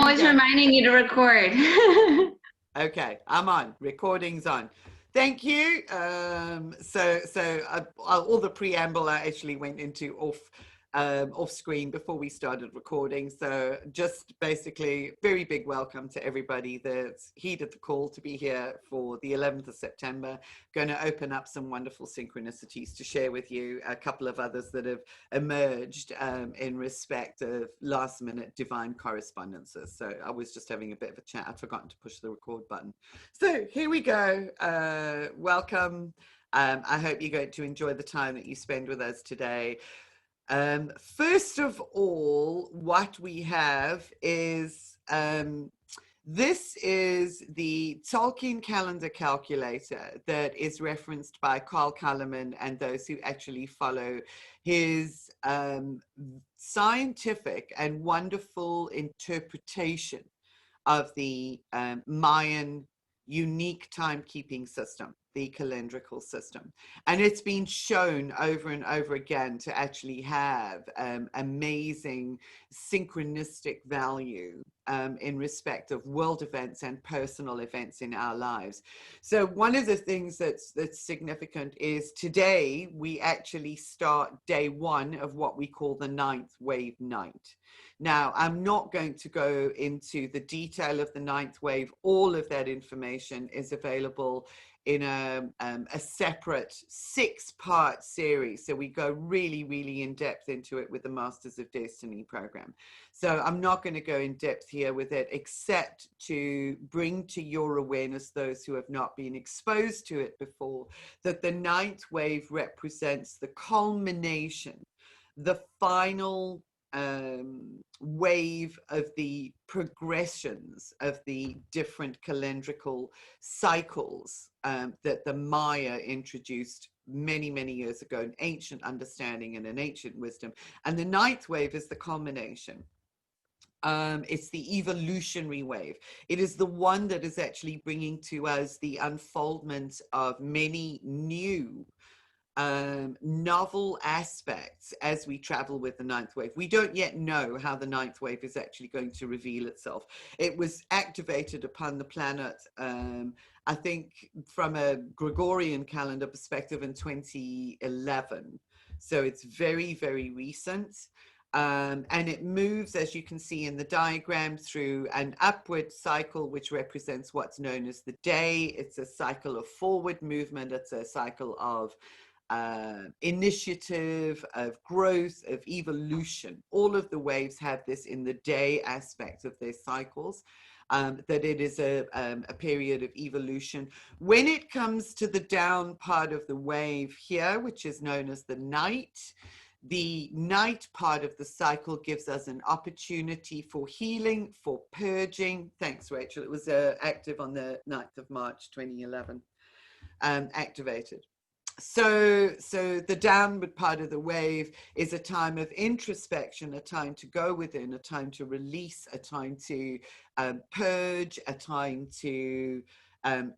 always reminding you to record. Okay, I'm on. Recording's on. Thank you. All the preamble I actually went into off screen before we started recording. So just basically very big welcome to everybody that's heeded the call to be here for the 11th of September. Going to open up some wonderful synchronicities to share with you, a couple of others that have emerged in respect of last minute divine correspondences. So I was just having a bit of a chat. I'd forgotten to push the record button. So here we go. Welcome. I hope you're going to enjoy the time that you spend with us today. First of all, what we have is this is the Tolkien calendar calculator that is referenced by Carl Kalleman and those who actually follow his scientific and wonderful interpretation of the Mayan unique timekeeping system, the calendrical system. And it's been shown over and over again to actually have amazing synchronistic value in respect of world events and personal events in our lives. So one of the things that's significant is today we actually start day one of what we call the ninth wave night. Now, I'm not going to go into the detail of the ninth wave. All of that information is available in a separate 6-part series. So we go really, really in depth into it with the Masters of Destiny program. So I'm not going to go in depth here with it, except to bring to your awareness, those who have not been exposed to it before, that the ninth wave represents the culmination, the final wave of the progressions of the different calendrical cycles that the Maya introduced many, many years ago, an ancient understanding and an ancient wisdom. And the ninth wave is the culmination. It's the evolutionary wave. It is the one that is actually bringing to us the unfoldment of many new novel aspects as we travel with the ninth wave. We don't yet know how the ninth wave is actually going to reveal itself. It was activated upon the planet, I think from a Gregorian calendar perspective in 2011. So it's very, very recent. And it moves, as you can see in the diagram, through an upward cycle, which represents what's known as the day. It's a cycle of forward movement. It's a cycle of initiative, of growth, of evolution. All of the waves have this in the day aspect of their cycles, that it is a period of evolution. When it comes to the down part of the wave here, which is known as the night part of the cycle gives us an opportunity for healing, for purging. Thanks, Rachel. It was active on the 9th of March, 2011, activated. So the downward part of the wave is a time of introspection, a time to go within, a time to release, a time to purge, a time to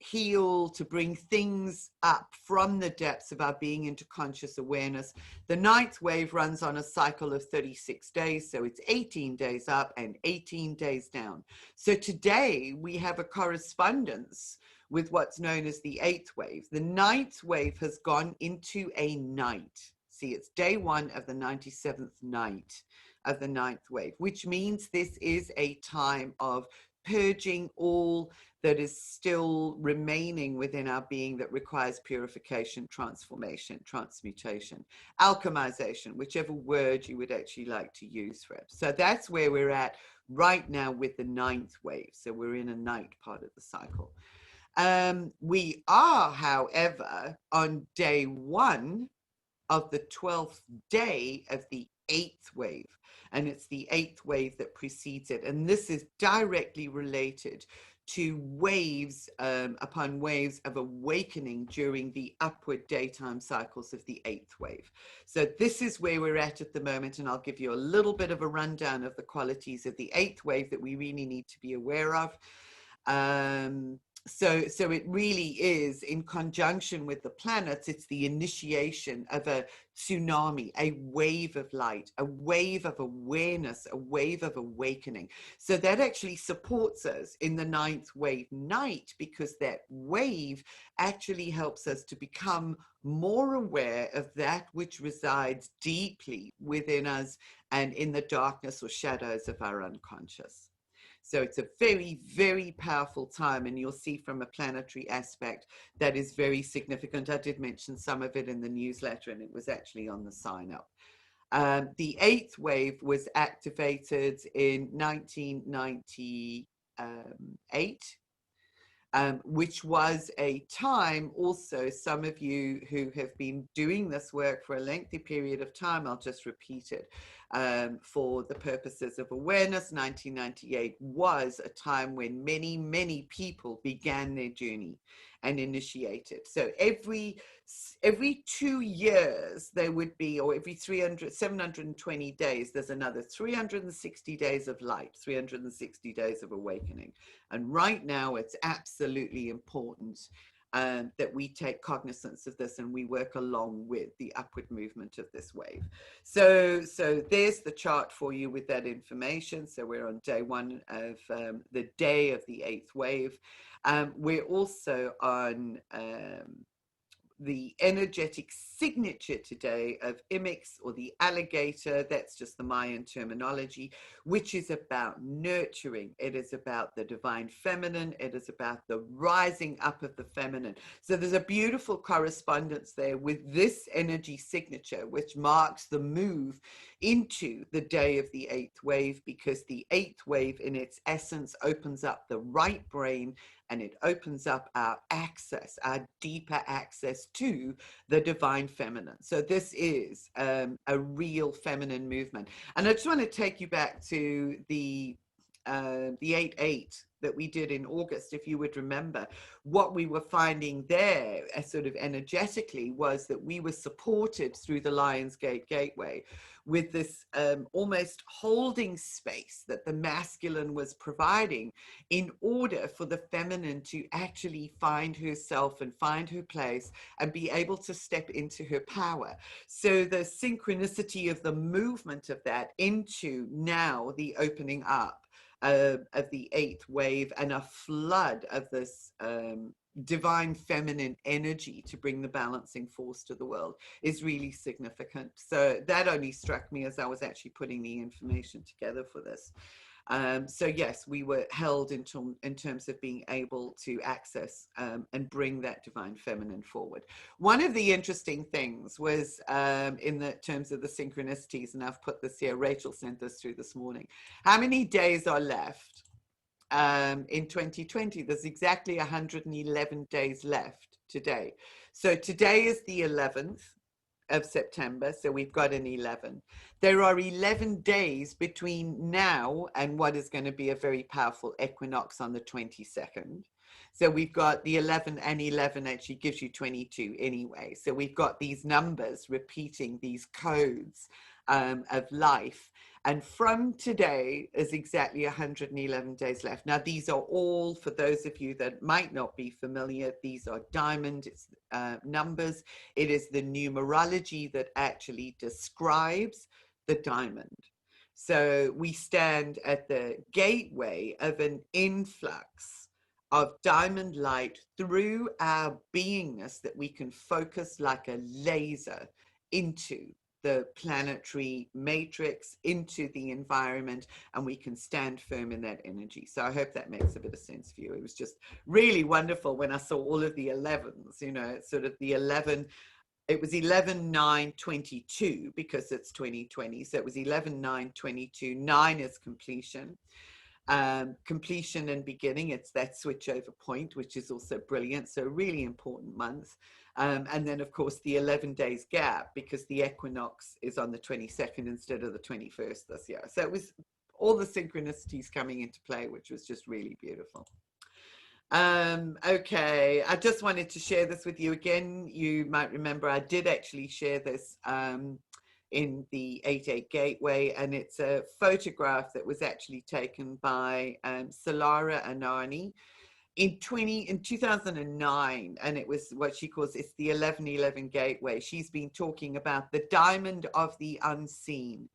heal, to bring things up from the depths of our being into conscious awareness. The ninth wave runs on a cycle of 36 days, so it's 18 days up and 18 days down. So today we have a correspondence with what's known as the 8th wave. The 9th wave has gone into a night. See, it's day one of the 97th night of the 9th wave, which means this is a time of purging all that is still remaining within our being that requires purification, transformation, transmutation, alchemization, whichever word you would actually like to use for it. So that's where we're at right now with the 9th wave. So we're in a night part of the cycle. We are, however, on day one of the 12th day of the 8th wave, and it's the 8th wave that precedes it. And this is directly related to waves upon waves of awakening during the upward daytime cycles of the 8th wave. So this is where we're at the moment, and I'll give you a little bit of a rundown of the qualities of the 8th wave that we really need to be aware of. so it really is in conjunction with the planets. It's the initiation of a tsunami, a wave of light, a wave of awareness, a wave of awakening. So that actually supports us in the ninth wave night, because that wave actually helps us to become more aware of that which resides deeply within us and in the darkness or shadows of our unconscious. So it's a very, very powerful time. And you'll see from a planetary aspect that is very significant. I did mention some of it in the newsletter, and it was actually on the sign up. The eighth wave was activated in 1998. Which was a time also, some of you who have been doing this work for a lengthy period of time, I'll just repeat it, for the purposes of awareness. 1998 was a time when many, many people began their journey and initiated. So every 2 years there would be, or every 720 days, there's another 360 days of light, 360 days of awakening. And right now it's absolutely important that we take cognizance of this and we work along with the upward movement of this wave. So there's the chart for you with that information. So we're on day one of the day of the eighth wave. We're also on the energetic signature today of Imix, or the alligator. That's just the Mayan terminology, which is about nurturing. It is about the divine feminine. It is about the rising up of the feminine. So there's a beautiful correspondence there with this energy signature, which marks the move into the day of the eighth wave, because the eighth wave in its essence opens up the right brain, and it opens up our access, our deeper access to the divine feminine. So this is a real feminine movement. And I just want to take you back to the 8-8 that we did in August. If you would remember, what we were finding there sort of energetically was that we were supported through the Lionsgate Gateway with this almost holding space that the masculine was providing in order for the feminine to actually find herself and find her place and be able to step into her power. So the synchronicity of the movement of that into now the opening up of the eighth wave and a flood of this divine feminine energy to bring the balancing force to the world is really significant. So that only struck me as I was actually putting the information together for this. So yes, we were held in terms of being able to access and bring that divine feminine forward. One of the interesting things was in the terms of the synchronicities, and I've put this here, Rachel sent this through this morning. How many days are left in 2020? There's exactly 111 days left today. So today is the 11th of September, so we've got an 11. There are 11 days between now and what is going to be a very powerful equinox on the 22nd. So we've got the 11, and 11 actually gives you 22 anyway. So we've got these numbers repeating these codes of life. And from today is exactly 111 days left. Now, these are all, for those of you that might not be familiar, these are diamond numbers. It is the numerology that actually describes the diamond. So we stand at the gateway of an influx of diamond light through our beingness that we can focus like a laser into the planetary matrix, into the environment, and we can stand firm in that energy. So I hope that makes a bit of sense for you. It was just really wonderful when I saw all of the 11s, you know, it's sort of the 11, it was 11-9-22 because it's 2020. So it was 11-9-22. 9 is completion. Completion and beginning, it's that switch over point, which is also brilliant. So a really important month. And then, of course, the 11 days gap, because the equinox is on the 22nd instead of the 21st this year. So it was all the synchronicities coming into play, which was just really beautiful. Okay, I just wanted to share this with you again. You might remember I did actually share this in the 8-8 Gateway, and it's a photograph that was actually taken by Solara Anani. in 2009, and it was what she calls, it's the 1111 gateway. She's been talking about the diamond of the unseen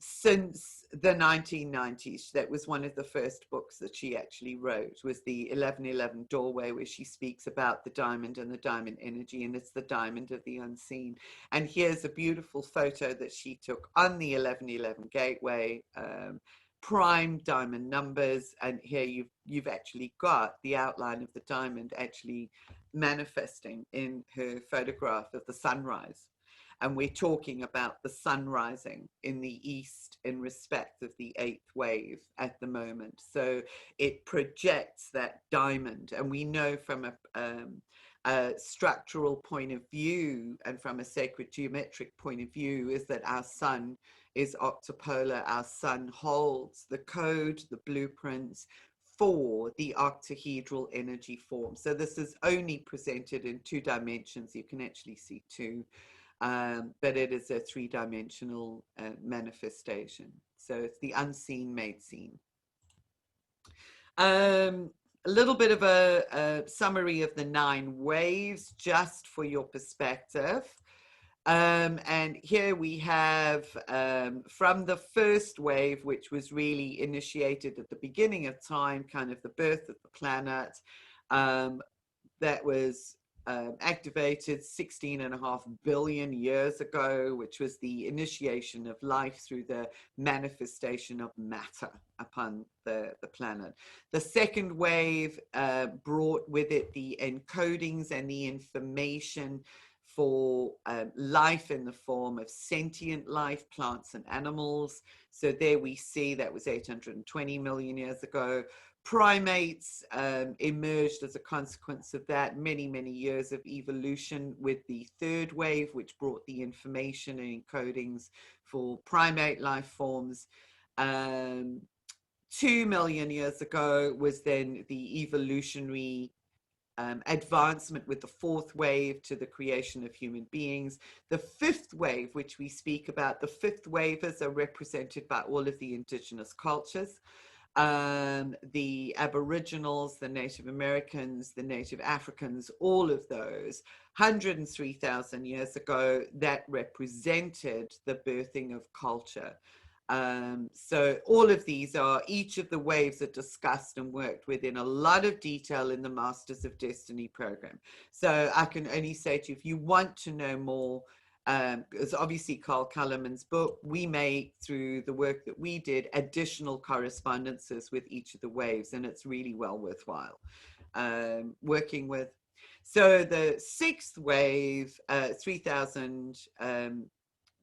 since the 1990s. That was one of the first books that she actually wrote, was the 1111 doorway, where she speaks about the diamond and the diamond energy, and it's the diamond of the unseen. And here's a beautiful photo that she took on the 1111 gateway, prime diamond numbers, and here you've actually got the outline of the diamond actually manifesting in her photograph of the sunrise. And we're talking about the sun rising in the east in respect of the eighth wave at the moment. So it projects that diamond. And we know from a structural point of view and from a sacred geometric point of view is that our sun is octopolar. Our sun holds the code, the blueprints for the octahedral energy form. So this is only presented in 2 dimensions. You can actually see 2. But it is a 3-dimensional manifestation. So it's the unseen made seen. A little bit of a summary of the 9 waves, just for your perspective. And here we have from the first wave, which was really initiated at the beginning of time, kind of the birth of the planet, that was activated 16.5 billion years ago, which was the initiation of life through the manifestation of matter upon the planet. The second wave brought with it the encodings and the information for life in the form of sentient life, plants and animals. So there we see that was 820 million years ago. Primates emerged as a consequence of that, many, many years of evolution, with the third wave, which brought the information and encodings for primate life forms. 2 million years ago was then the evolutionary advancement with the fourth wave to the creation of human beings. The fifth wave, which we speak about, the fifth wavers are represented by all of the indigenous cultures. The Aboriginals, the Native Americans, the Native Africans, all of those 103,000 years ago, that represented the birthing of culture. So all of these are, each of the waves are discussed and worked with in a lot of detail in the Masters of Destiny program. So I can only say to you, if you want to know more, it's obviously Carl Cullerman's book. We made, through the work that we did, additional correspondences with each of the waves, and it's really well worthwhile working with. So the sixth wave, 3000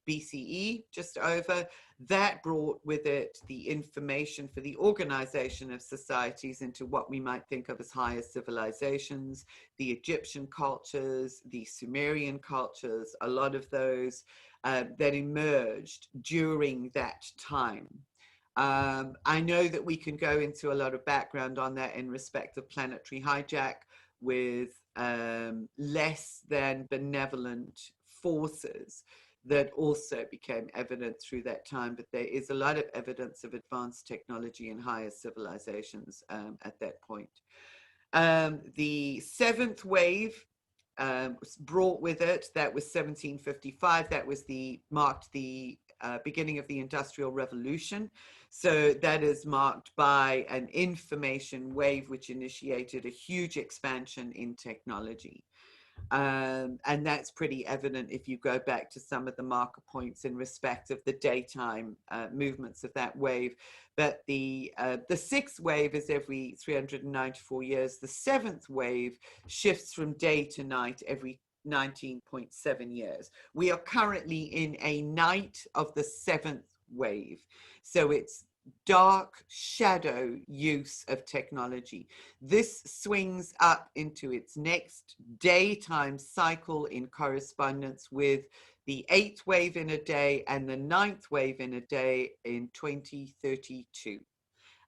BCE, just over, that brought with it the information for the organization of societies into what we might think of as higher civilizations, the Egyptian cultures, the Sumerian cultures, a lot of those that emerged during that time. I know that we can go into a lot of background on that in respect of planetary hijack with less than benevolent forces that also became evident through that time, but there is a lot of evidence of advanced technology and higher civilizations at that point. The seventh wave brought with it, that was 1755, that was marked the beginning of the Industrial Revolution. So that is marked by an information wave which initiated a huge expansion in technology. And that's pretty evident if you go back to some of the marker points in respect of the daytime movements of that wave. But the sixth wave is every 394 years. The seventh wave shifts from day to night every 19.7 years. We are currently in a night of the seventh wave. So it's dark shadow use of technology. This swings up into its next daytime cycle in correspondence with the 8th wave in a day and the 9th wave in a day in 2032.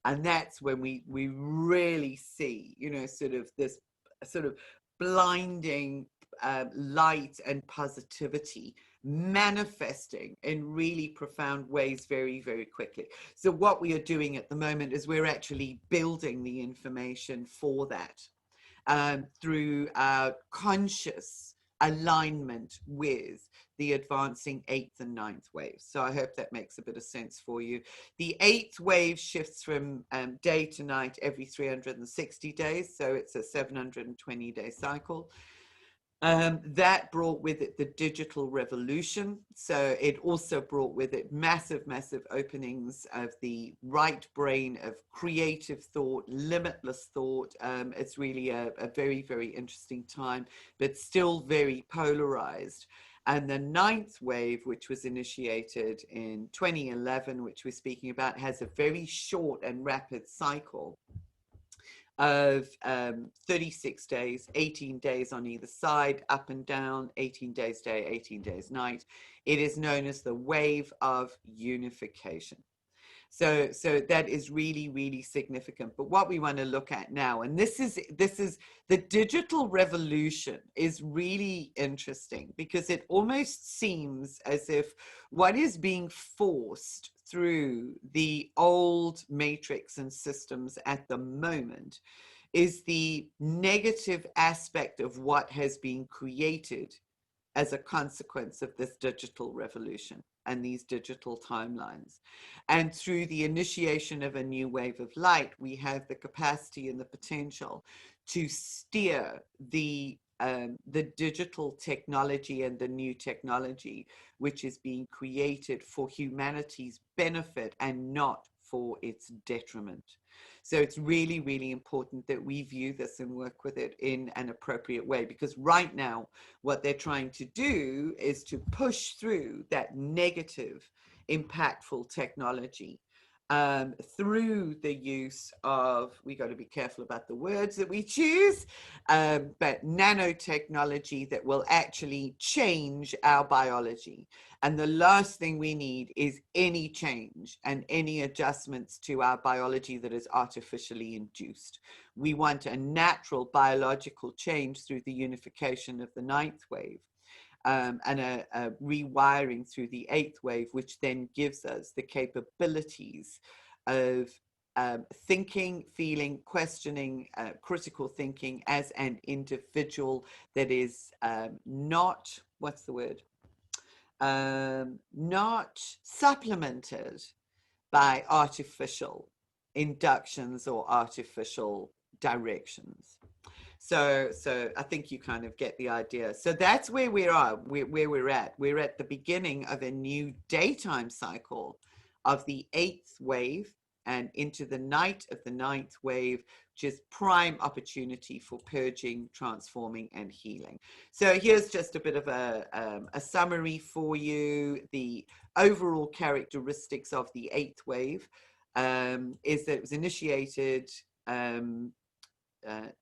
And that's when we really see, you know, sort of this sort of blinding light and positivity manifesting in really profound ways very, very quickly. So what we are doing at the moment is we're actually building the information for that through our conscious alignment with the advancing eighth and ninth waves. So I hope that makes a bit of sense for you. The eighth wave shifts from day to night every 360 days. So it's a 720-day cycle. That brought with it the digital revolution. So it also brought with it massive, massive openings of the right brain, of creative thought, limitless thought. It's really a very, very interesting time, but still very polarized. And the ninth wave, which was initiated in 2011, which we're speaking about, has a very short and rapid cycle of 36 days, 18 days on either side, up and down, 18 days day, 18 days night. It is known as the wave of unification. So that is really, really significant. But what we want to look at now, and this is the digital revolution, is really interesting because it almost seems as if what is being forced through the old matrix and systems at the moment is the negative aspect of what has been created as a consequence of this digital revolution and these digital timelines. And through the initiation of a new wave of light, we have the capacity and the potential to steer the digital technology and the new technology, which is being created for humanity's benefit and not for its detriment. So it's really, really important that we view this and work with it in an appropriate way, because right now, what they're trying to do is to push through that negative, impactful technology through the use of, we got to be careful about the words that we choose, but nanotechnology that will actually change our biology. And the last thing we need is any change and any adjustments to our biology that is artificially induced. We want a natural biological change through the unification of the ninth wave. And a rewiring through the eighth wave, which then gives us the capabilities of thinking, feeling, questioning, critical thinking as an individual that is not, what's the word? Not supplemented by artificial inductions or artificial directions. So I think you kind of get the idea. So that's where we are, where we're at. We're at the beginning of a new daytime cycle of the eighth wave and into the night of the ninth wave, which is prime opportunity for purging, transforming, and healing. So here's just a bit of a summary for you. The overall characteristics of the eighth wave is that it was initiated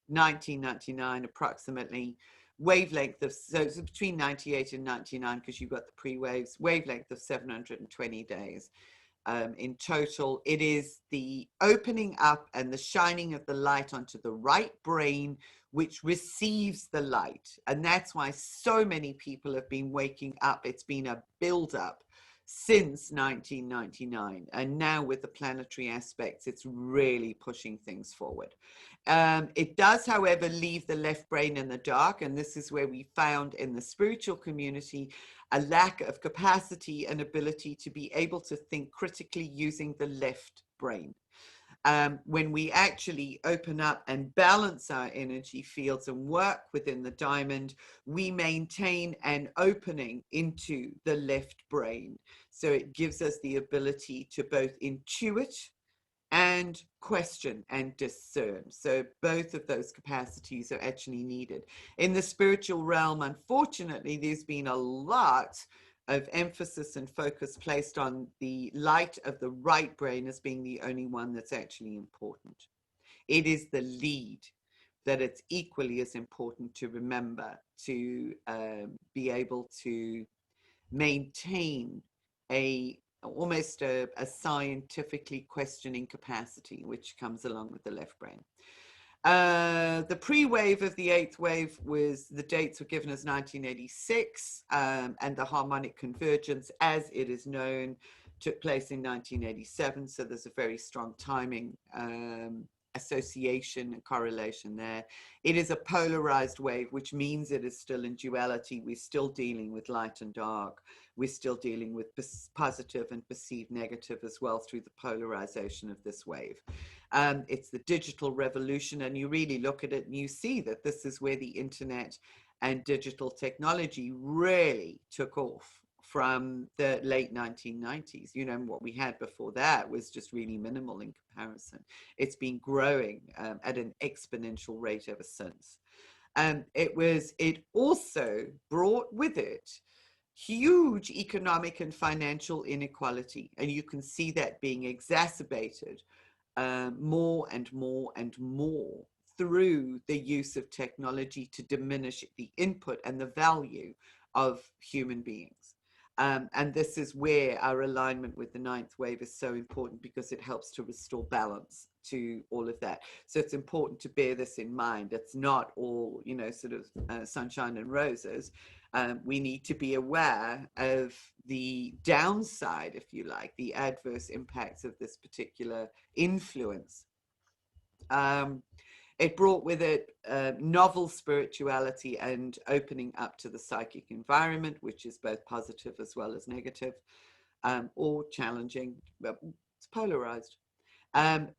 1999 approximately, wavelength of, so it's between 98 and 99 because you've got the pre-waves, wavelength of 720 days in total. It is the opening up and the shining of the light onto the right brain, which receives the light. And that's why so many people have been waking up. It's been a build-up since 1999, and now with the planetary aspects, it's really pushing things forward. It does, however, leave the left brain in the dark, and this is where we found in the spiritual community a lack of capacity and ability to be able to think critically using the left brain. When we actually open up and balance our energy fields and work within the diamond, we maintain an opening into the left brain. So it gives us the ability to both intuit and question and discern. So both of those capacities are actually needed. In the spiritual realm, unfortunately, there's been a lot of emphasis and focus placed on the light of the right brain as being the only one that's actually important. It is the lead that it's equally as important to remember to be able to maintain almost a scientifically questioning capacity, which comes along with the left brain. The pre-wave of the eighth wave was, the dates were given as 1986, and the harmonic convergence, as it is known, took place in 1987. So there's a very strong timing association and correlation there. It is a polarized wave, which means it is still in duality. We're still dealing with light and dark. We're still dealing with positive and perceived negative as well through the polarization of this wave. It's the digital revolution, and you really look at it and you see that this is where the internet and digital technology really took off from the late 1990s. You know, what we had before that was just really minimal in comparison. It's been growing at an exponential rate ever since. It also brought with it huge economic and financial inequality, and you can see that being exacerbated more and more and more through the use of technology to diminish the input and the value of human beings. And this is where our alignment with the ninth wave is so important, because it helps to restore balance to all of that. So it's important to bear this in mind. It's not all, you know, sort of sunshine and roses. We need to be aware of the downside, if you like, the adverse impacts of this particular influence. It brought with it novel spirituality and opening up to the psychic environment, which is both positive as well as negative, or challenging. It's polarized.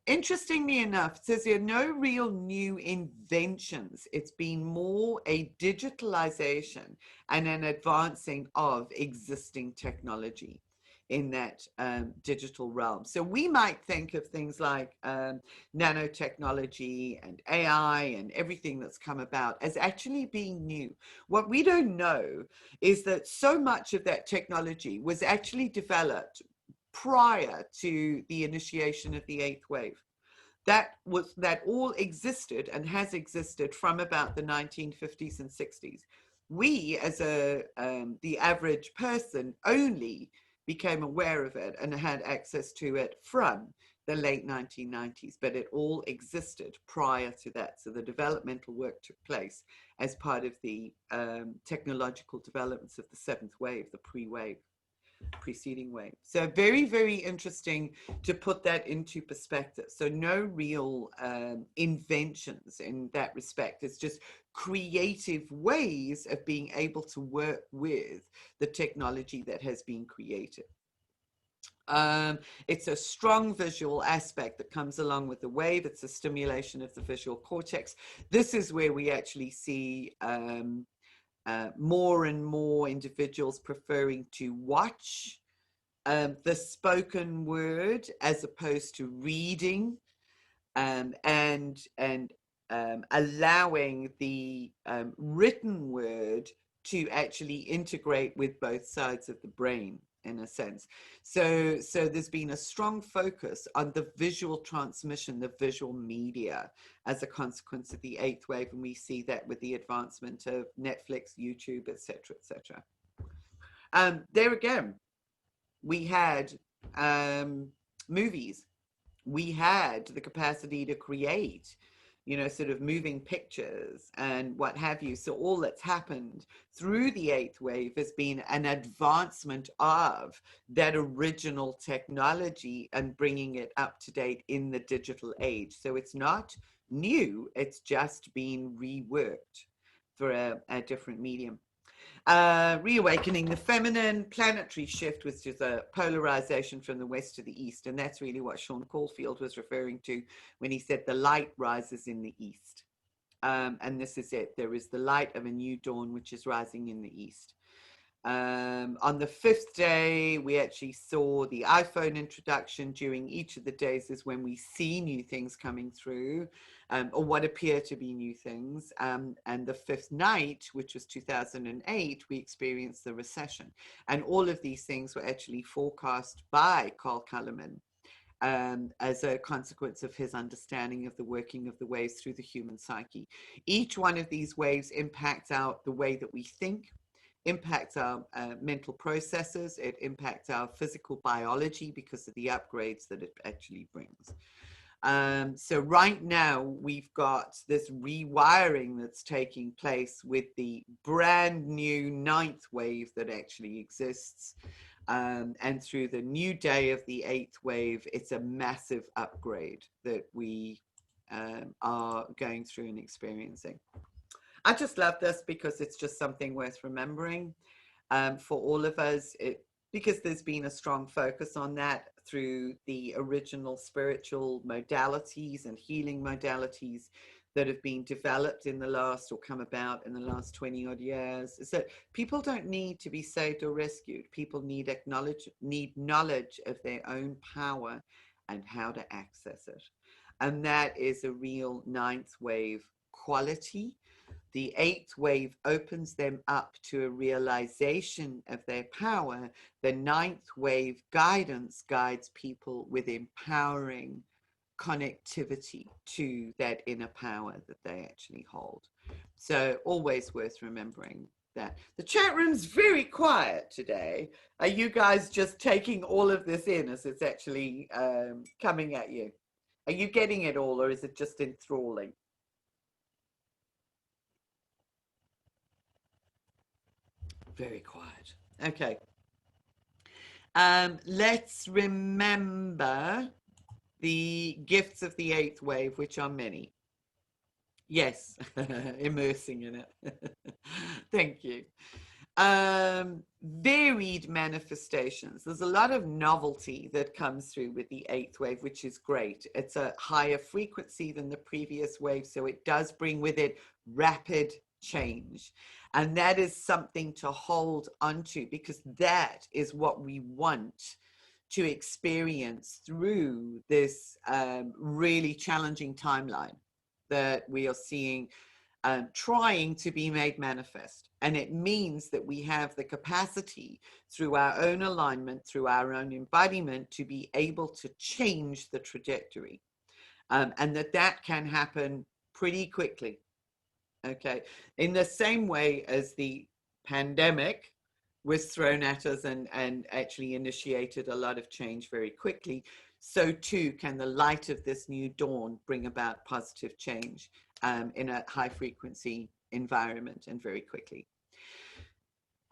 Interestingly enough, it says here, no real new inventions. It's been more a digitalization and an advancing of existing technology in that digital realm. So we might think of things like nanotechnology and AI and everything that's come about as actually being new. What we don't know is that so much of that technology was actually developed prior to the initiation of the eighth wave. That all existed and has existed from about the 1950s and 60s. We, as the average person, only became aware of it and had access to it from the late 1990s, but it all existed prior to that. So the developmental work took place as part of the technological developments of the seventh wave, the preceding wave. So very, very interesting to put that into perspective. So no real inventions in that respect. It's just creative ways of being able to work with the technology that has been created. It's a strong visual aspect that comes along with the wave. It's a stimulation of the visual cortex. This is where we actually see more and more individuals preferring to watch the spoken word as opposed to reading, and allowing the written word to actually integrate with both sides of the brain, in a sense. So there's been a strong focus on the visual transmission, the visual media, as a consequence of the eighth wave, and we see that with the advancement of Netflix, YouTube, etc., etc. There again, we had movies. We had the capacity to create, you know, sort of moving pictures and what have you. So all that's happened through the eighth wave has been an advancement of that original technology and bringing it up to date in the digital age. So it's not new, it's just been reworked for a different medium. Reawakening the feminine, planetary shift, which is a polarization from the west to the east. And that's really what Sean Caulfield was referring to when he said the light rises in the east. And this is it. There is the light of a new dawn, which is rising in the east. On the fifth day, we actually saw the iPhone introduction. During each of the days is when we see new things coming through, or what appear to be new things. And the fifth night, which was 2008, we experienced the recession. And all of these things were actually forecast by Carl Kalleman as a consequence of his understanding of the working of the waves through the human psyche. Each one of these waves impacts out the way that we think, impacts our mental processes, it impacts our physical biology because of the upgrades that it actually brings. So right now we've got this rewiring that's taking place with the brand new ninth wave that actually exists. And through the new day of the eighth wave, it's a massive upgrade that we are going through and experiencing. I just love this because it's just something worth remembering for all of us, because there's been a strong focus on that through the original spiritual modalities and healing modalities that have been developed in the last, or come about in the last 20 odd years. So people don't need to be saved or rescued. People need knowledge of their own power and how to access it. And that is a real ninth wave quality. The eighth wave opens them up to a realization of their power. The ninth wave guidance guides people with empowering connectivity to that inner power that they actually hold. So always worth remembering that. The chat room's very quiet today. Are you guys just taking all of this in as it's actually coming at you? Are you getting it all, or is it just enthralling? Very quiet. Okay. Let's remember the gifts of the eighth wave, which are many. Yes, immersing in it. Thank you. Varied manifestations. There's a lot of novelty that comes through with the eighth wave, which is great. It's a higher frequency than the previous wave, so it does bring with it rapid change. And that is something to hold onto, because that is what we want to experience through this really challenging timeline that we are seeing trying to be made manifest. And it means that we have the capacity through our own alignment, through our own embodiment, to be able to change the trajectory. And that can happen pretty quickly. Okay. In the same way as the pandemic was thrown at us and actually initiated a lot of change very quickly, so too can the light of this new dawn bring about positive change in a high frequency environment, and very quickly.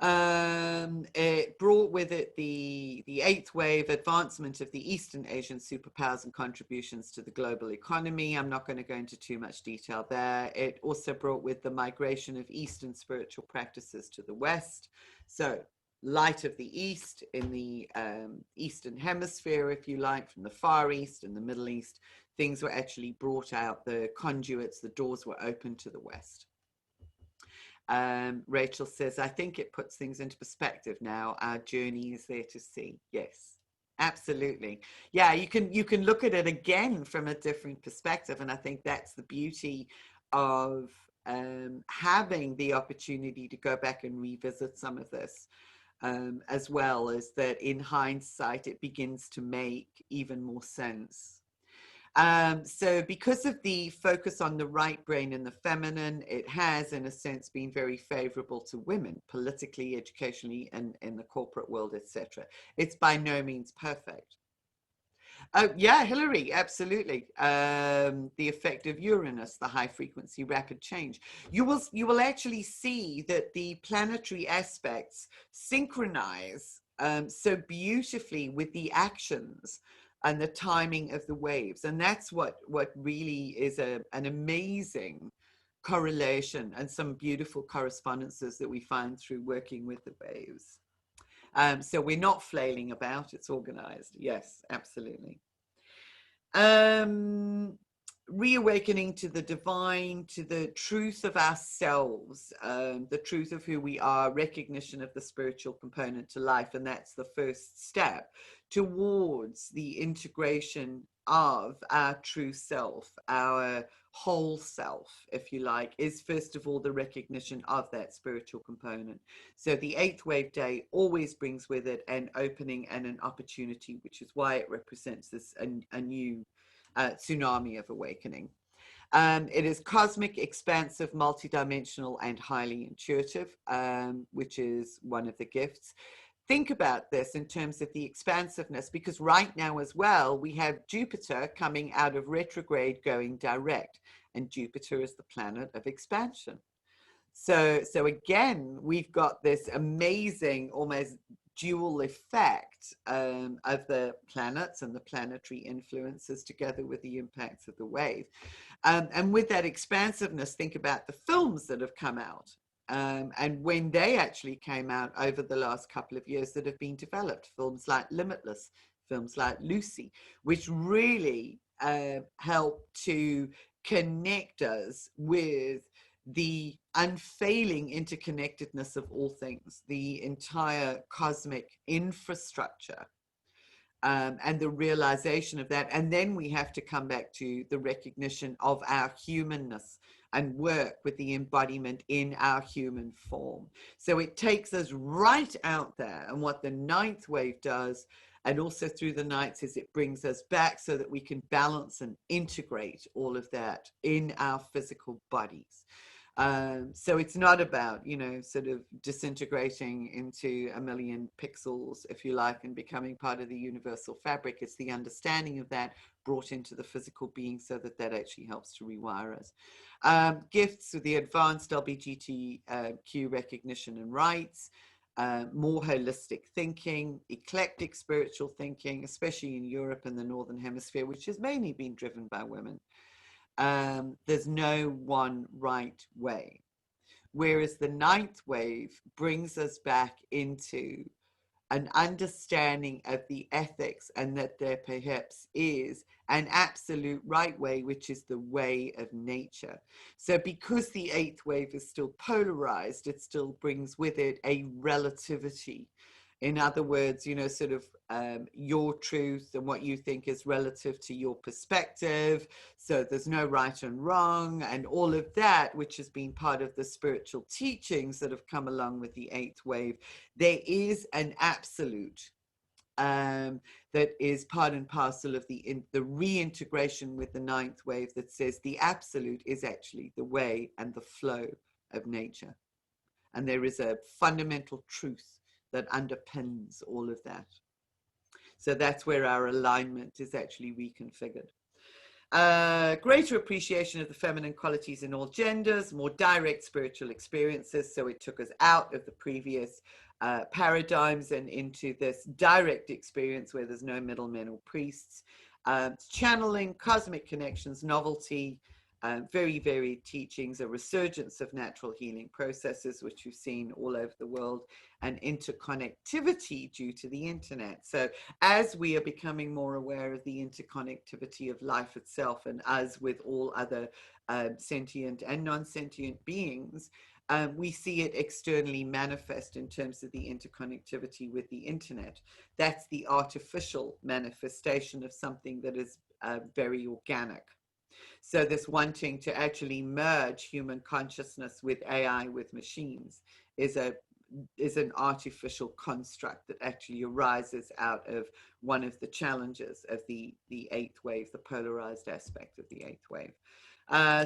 It brought with it the eighth wave advancement of the Eastern Asian superpowers and contributions to the global economy. I'm not going to go into too much detail there. It also brought with the migration of Eastern spiritual practices to the West. So light of the East in the Eastern hemisphere, if you like, from the Far East and the Middle East, things were actually brought out, the conduits, the doors were open to the West. Rachel says, I think it puts things into perspective now. Our journey is there to see. Yes, absolutely. Yeah, you can look at it again from a different perspective. And I think that's the beauty of having the opportunity to go back and revisit some of this, as well as that in hindsight, it begins to make even more sense. So because of the focus on the right brain and the feminine, it has, in a sense, been very favorable to women, politically, educationally, and in the corporate world, etc. It's by no means perfect. Yeah, Hillary, absolutely. The effect of Uranus, the high frequency rapid change. You will actually see that the planetary aspects synchronize so beautifully with the actions and the timing of the waves. And that's what really is an amazing correlation and some beautiful correspondences that we find through working with the waves. So we're not flailing about, it's organized. Yes, absolutely. Reawakening to the divine, to the truth of ourselves, the truth of who we are, recognition of the spiritual component to life. And that's the first step towards the integration of our true self, our whole self, if you like, is first of all the recognition of that spiritual component. So the eighth wave day always brings with it an opening and an opportunity, which is why it represents this a new tsunami of awakening. It is cosmic, expansive, multidimensional, and highly intuitive, which is one of the gifts. think about this in terms of the expansiveness, because right now as well, we have Jupiter coming out of retrograde going direct, and Jupiter is the planet of expansion. So again, we've got this amazing, almost dual effect of the planets and the planetary influences together with the impacts of the wave. And with that expansiveness, think about the films that have come out. And when they actually came out over the last couple of years that have been developed, films like Limitless, films like Lucy, which really help to connect us with the unfailing interconnectedness of all things, the entire cosmic infrastructure, and the realization of that. And then we have to come back to the recognition of our humanness and work with the embodiment in our human form. So it takes us right out there. And what the ninth wave does, and also through the nights, is it brings us back so that we can balance and integrate all of that in our physical bodies. So it's not about, you know, sort of disintegrating into a million pixels, if you like, and becoming part of the universal fabric. It's the understanding of that brought into the physical being so that that actually helps to rewire us. Gifts with the advanced LGBTQ recognition and rights, more holistic thinking, eclectic spiritual thinking, especially in Europe and the Northern Hemisphere, which has mainly been driven by women. There's no one right way. Whereas the ninth wave brings us back into an understanding of the ethics, and that there perhaps is an absolute right way, which is the way of nature. So because the eighth wave is still polarized, it still brings with it a relativity. In other words, you know, sort of your truth and what you think is relative to your perspective. So there's no right and wrong, and all of that, which has been part of the spiritual teachings that have come along with the eighth wave. There is an absolute that is part and parcel of the reintegration with the ninth wave, that says the absolute is actually the way and the flow of nature. And there is a fundamental truth that underpins all of that. So that's where our alignment is actually reconfigured. Greater appreciation of the feminine qualities in all genders, more direct spiritual experiences. So it took us out of the previous paradigms and into this direct experience where there's no middlemen or priests. Channeling, cosmic connections, novelty, very varied teachings, a resurgence of natural healing processes, which we've seen all over the world, and interconnectivity due to the internet. So as we are becoming more aware of the interconnectivity of life itself, and as with all other sentient and non-sentient beings, we see it externally manifest in terms of the interconnectivity with the internet. That's the artificial manifestation of something that is very organic. So this wanting to actually merge human consciousness with AI, with machines, is an artificial construct that actually arises out of one of the challenges of the eighth wave, the polarized aspect of the eighth wave.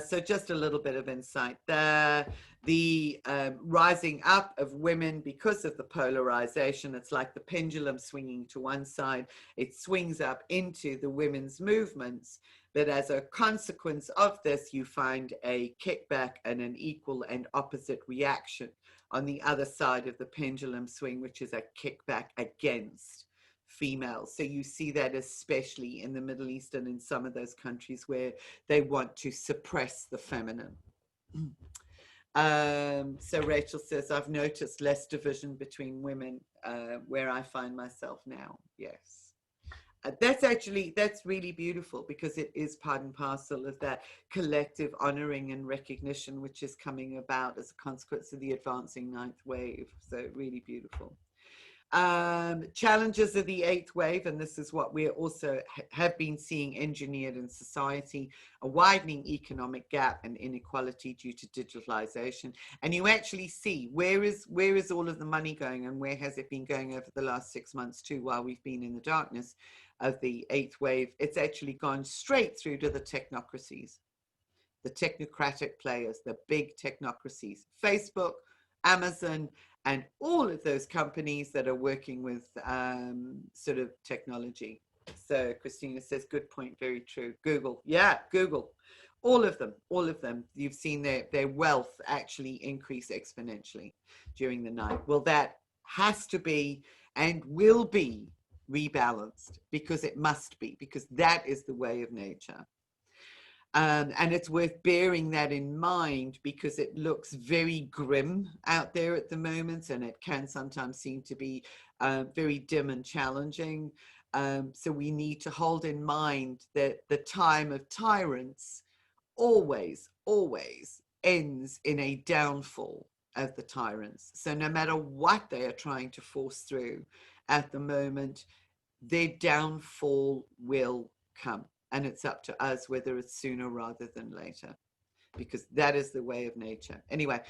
So just a little bit of insight there. The rising up of women because of the polarization, it's like the pendulum swinging to one side. It swings up into the women's movements. But as a consequence of this, you find a kickback and an equal and opposite reaction on the other side of the pendulum swing, which is a kickback against females. So you see that especially in the Middle East and in some of those countries where they want to suppress the feminine. So Rachel says, I've noticed less division between women where I find myself now. Yes. That's really beautiful, because it is part and parcel of that collective honoring and recognition which is coming about as a consequence of the advancing ninth wave. So really beautiful. Challenges of the eighth wave, and this is what we also have been seeing engineered in society: a widening economic gap and inequality due to digitalization. And you actually see where is all of the money going, and where has it been going over the last 6 months too, while we've been in the darkness of the eighth wave. It's actually gone straight through to the technocracies, the technocratic players, the big technocracies: Facebook, Amazon, and all of those companies that are working with sort of technology. So Christina says, good point, very true. Google, yeah, Google. All of them. You've seen their wealth actually increase exponentially during the night. Well, that has to be and will be rebalanced, because it must be, because that is the way of nature. And it's worth bearing that in mind, because it looks very grim out there at the moment, and it can sometimes seem to be very dim and challenging. So we need to hold in mind that the time of tyrants always, always ends in a downfall of the tyrants. So no matter what they are trying to force through at the moment, their downfall will come. And it's up to us whether it's sooner rather than later, because that is the way of nature. Anyway,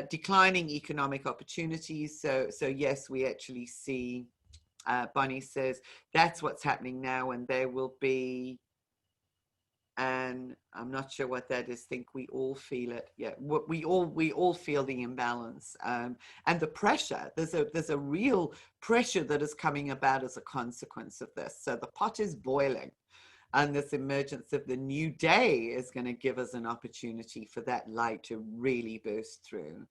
declining economic opportunities. So yes, we actually see, Bonnie says, that's what's happening now, and there will be, and I'm not sure what that is. Think we all feel it. Yeah, we all feel the imbalance, and the pressure. There's a real pressure that is coming about as a consequence of this. So the pot is boiling, and this emergence of the new day is going to give us an opportunity for that light to really burst through.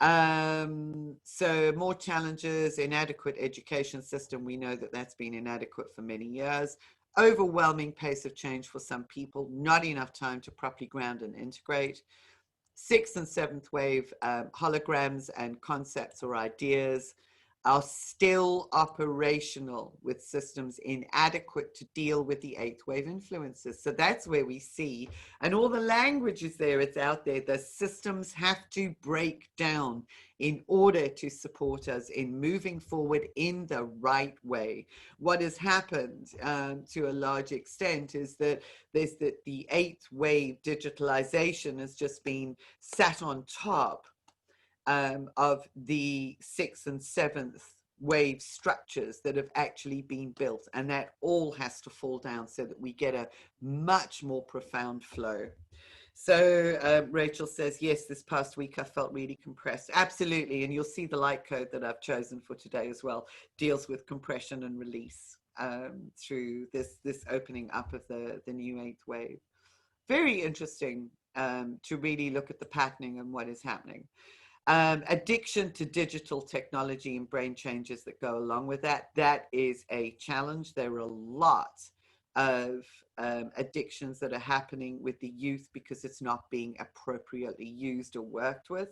So more challenges, inadequate education system. We know that that's been inadequate for many years. Overwhelming pace of change for some people, not enough time to properly ground and integrate. Sixth and seventh wave holograms and concepts or ideas are still operational, with systems inadequate to deal with the eighth wave influences. So that's where we see, and all the language is there, it's out there, the systems have to break down in order to support us in moving forward in the right way. What has happened to a large extent is that the eighth wave digitalization has just been sat on top of the sixth and seventh wave structures that have actually been built, and that all has to fall down so that we get a much more profound flow. So Rachel says, yes, this past week I felt really compressed. Absolutely. And you'll see the light code that I've chosen for today as well deals with compression and release through this opening up of the new eighth wave. Very interesting to really look at the patterning and what is happening. Addiction to digital technology and brain changes that go along with that. That is a challenge. There are a lot of addictions that are happening with the youth because it's not being appropriately used or worked with.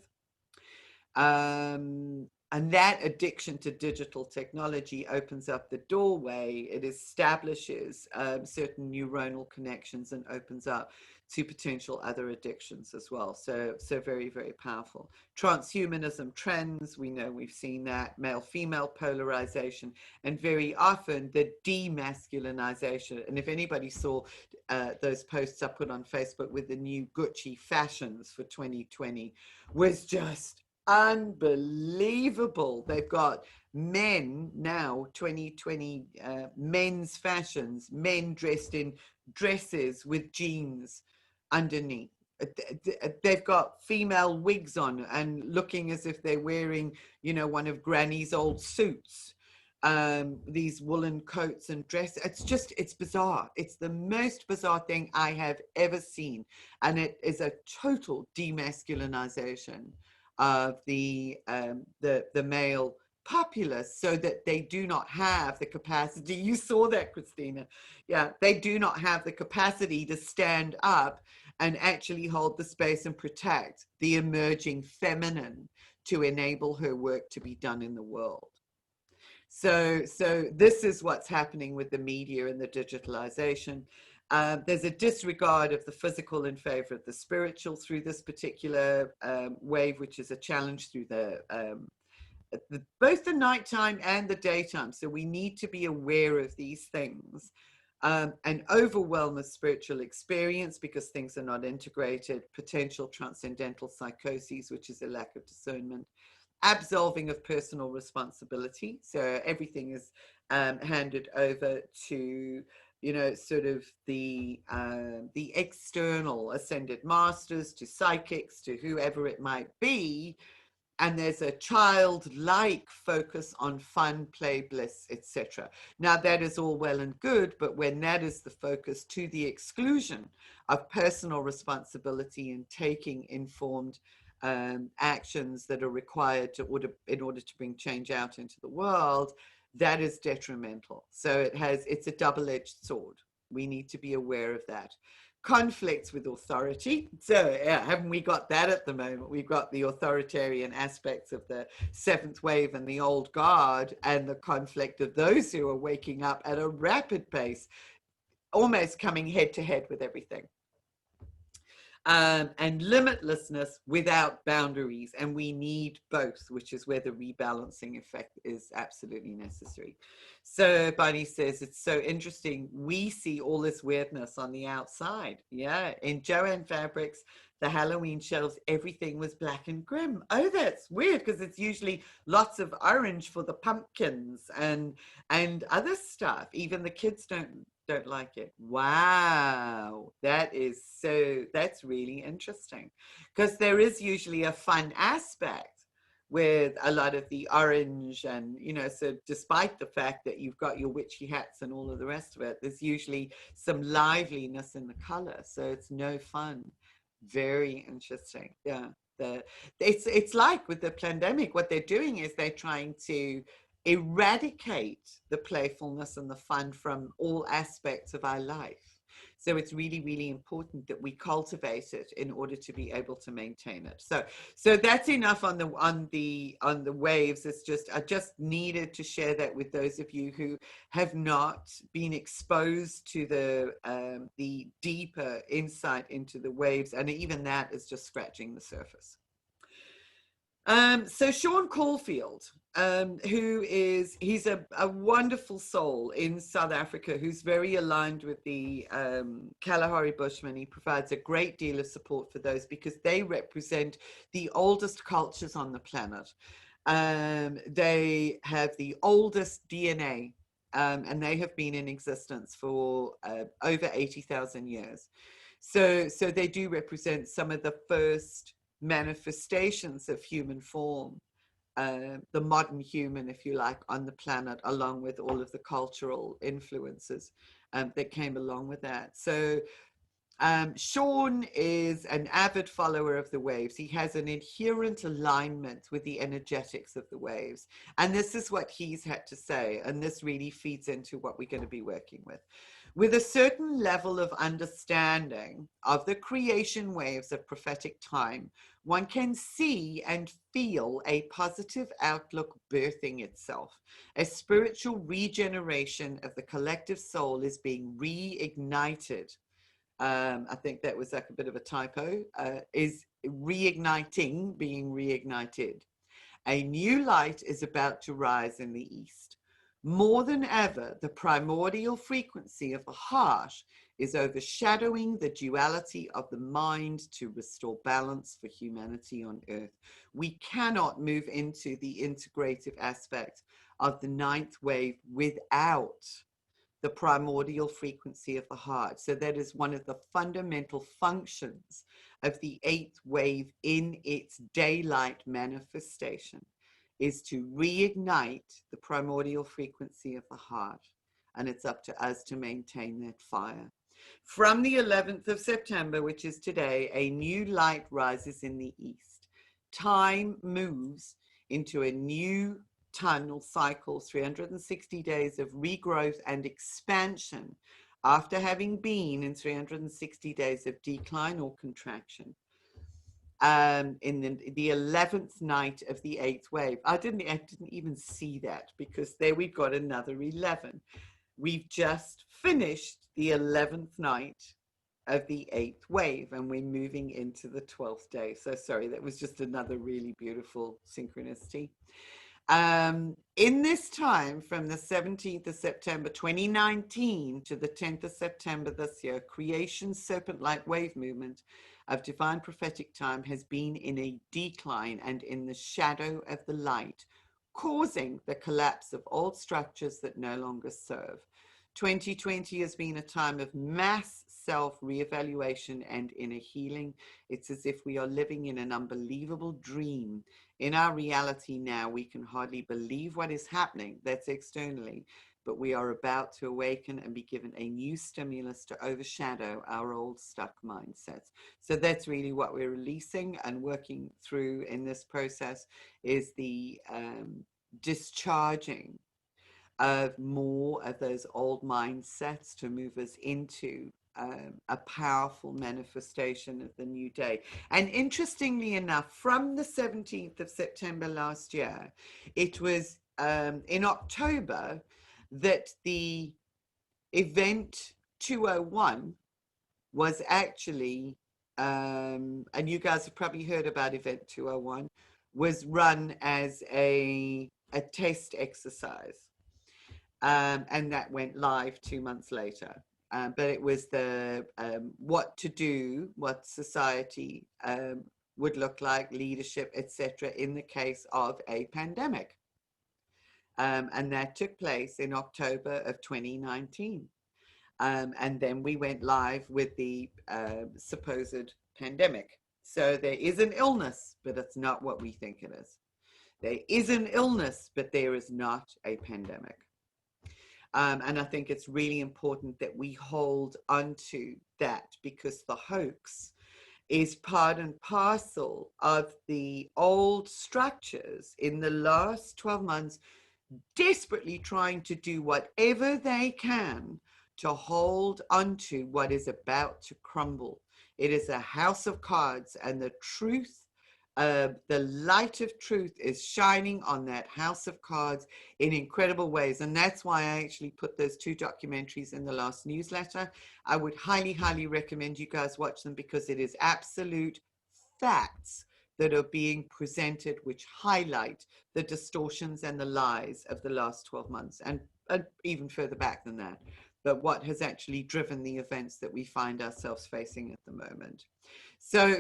And that addiction to digital technology opens up the doorway. It establishes certain neuronal connections and opens up to potential other addictions as well. So very, very powerful. Transhumanism trends, we know we've seen that, male-female polarization, and very often the demasculinization. And if anybody saw those posts I put on Facebook with the new Gucci fashions for 2020, was just unbelievable. They've got men now, 2020 men's fashions, men dressed in dresses with jeans underneath. They've got female wigs on and looking as if they're wearing, you know, one of Granny's old suits. These woolen coats and dresses. It's bizarre. It's the most bizarre thing I have ever seen. And it is a total demasculinization of the male populace, so that they do not have the capacity. You saw that, Christina. Yeah, they do not have the capacity to stand up and actually hold the space and protect the emerging feminine to enable her work to be done in the world. So this is what's happening with the media and the digitalization. There's a disregard of the physical in favor of the spiritual through this particular wave, which is a challenge through both the nighttime and the daytime. So we need to be aware of these things. An overwhelm of spiritual experience because things are not integrated, potential transcendental psychoses, which is a lack of discernment, absolving of personal responsibility. So everything is handed over to, you know, sort of the external ascended masters, to psychics, to whoever it might be, and there's a childlike focus on fun, play, bliss, etc. Now, that is all well and good, but when that is the focus to the exclusion of personal responsibility and taking informed actions that are required in order to bring change out into the world, that is detrimental. So it's a double-edged sword. We need to be aware of that. Conflicts with authority. So yeah, haven't we got that at the moment? We've got the authoritarian aspects of the seventh wave and the old guard, and the conflict of those who are waking up at a rapid pace, almost coming head to head with everything. And limitlessness without boundaries. And we need both, which is where the rebalancing effect is absolutely necessary. So Bonnie says, it's so interesting. We see all this weirdness on the outside. Yeah. In Joanne Fabrics, the Halloween shelves, everything was black and grim. Oh, that's weird, because it's usually lots of orange for the pumpkins and other stuff. Even the kids don't like it. Wow, that's really interesting, because there is usually a fun aspect with a lot of the orange, and so despite the fact that you've got your witchy hats and all of the rest of it, there's usually some liveliness in the color, so it's no fun. Very interesting. Yeah. It's like with the pandemic, what they're doing is they're trying to eradicate the playfulness and the fun from all aspects of our life. So it's really, really important that we cultivate it in order to be able to maintain it. So that's enough on the waves. I just needed to share that with those of you who have not been exposed to the deeper insight into the waves, and even that is just scratching the surface. So Sean Caulfield, he's a wonderful soul in South Africa who's very aligned with the Kalahari Bushmen. He provides a great deal of support for those because they represent the oldest cultures on the planet. They have the oldest DNA, and they have been in existence for over 80,000 years. So they do represent some of the first manifestations of human form, the modern human, if you like, on the planet, along with all of the cultural influences that came along with that. So Sean is an avid follower of the waves. He has an inherent alignment with the energetics of the waves. And this is what he's had to say. And this really feeds into what we're going to be working with. With a certain level of understanding of the creation waves of prophetic time, one can see and feel a positive outlook birthing itself. A spiritual regeneration of the collective soul is being reignited. I think that was like a bit of a typo, is reigniting, being reignited. A new light is about to rise in the east. More than ever, the primordial frequency of the heart is overshadowing the duality of the mind to restore balance for humanity on earth. We cannot move into the integrative aspect of the ninth wave without the primordial frequency of the heart. So that is one of the fundamental functions of the eighth wave in its daylight manifestation, is to reignite the primordial frequency of the heart. And it's up to us to maintain that fire. From the 11th of September, which is today, a new light rises in the east. Time moves into a new tunnel cycle, 360 days of regrowth and expansion after having been in 360 days of decline or contraction. In the 11th night of the eighth wave. I didn't even see that, because there we've got another 11. We've just finished the 11th night of the eighth wave, and we're moving into the 12th day. So sorry, that was just another really beautiful synchronicity. In this time, from the 17th of September 2019 to the 10th of September this year, creation's serpent-like wave movement of divine prophetic time has been in a decline and in the shadow of the light, causing the collapse of old structures that no longer serve. 2020 has been a time of mass self, reevaluation, and inner healing. It's as if we are living in an unbelievable dream. In our reality now, we can hardly believe what is happening. That's externally. But we are about to awaken and be given a new stimulus to overshadow our old stuck mindsets. So that's really what we're releasing and working through in this process, is the discharging of more of those old mindsets to move us into a powerful manifestation of the new day. And interestingly enough, from the 17th of September last year, it was in October that the event 201 was actually, and you guys have probably heard about event 201, was run as a test exercise. And that went live 2 months later. But it was the what to do, what society would look like, leadership, etc., in the case of a pandemic. And that took place in October of 2019. And then we went live with the supposed pandemic. So there is an illness, but it's not what we think it is. There is an illness, but there is not a pandemic. And I think it's really important that we hold onto that, because the hoax is part and parcel of the old structures in the last 12 months, desperately trying to do whatever they can to hold onto what is about to crumble. It is a house of cards, and the truth, the light of truth is shining on that house of cards in incredible ways. And that's why I actually put those 2 documentaries in the last newsletter. I would highly, highly recommend you guys watch them, because it is absolute facts that are being presented which highlight the distortions and the lies of the last 12 months, and even further back than that, but what has actually driven the events that we find ourselves facing at the moment. So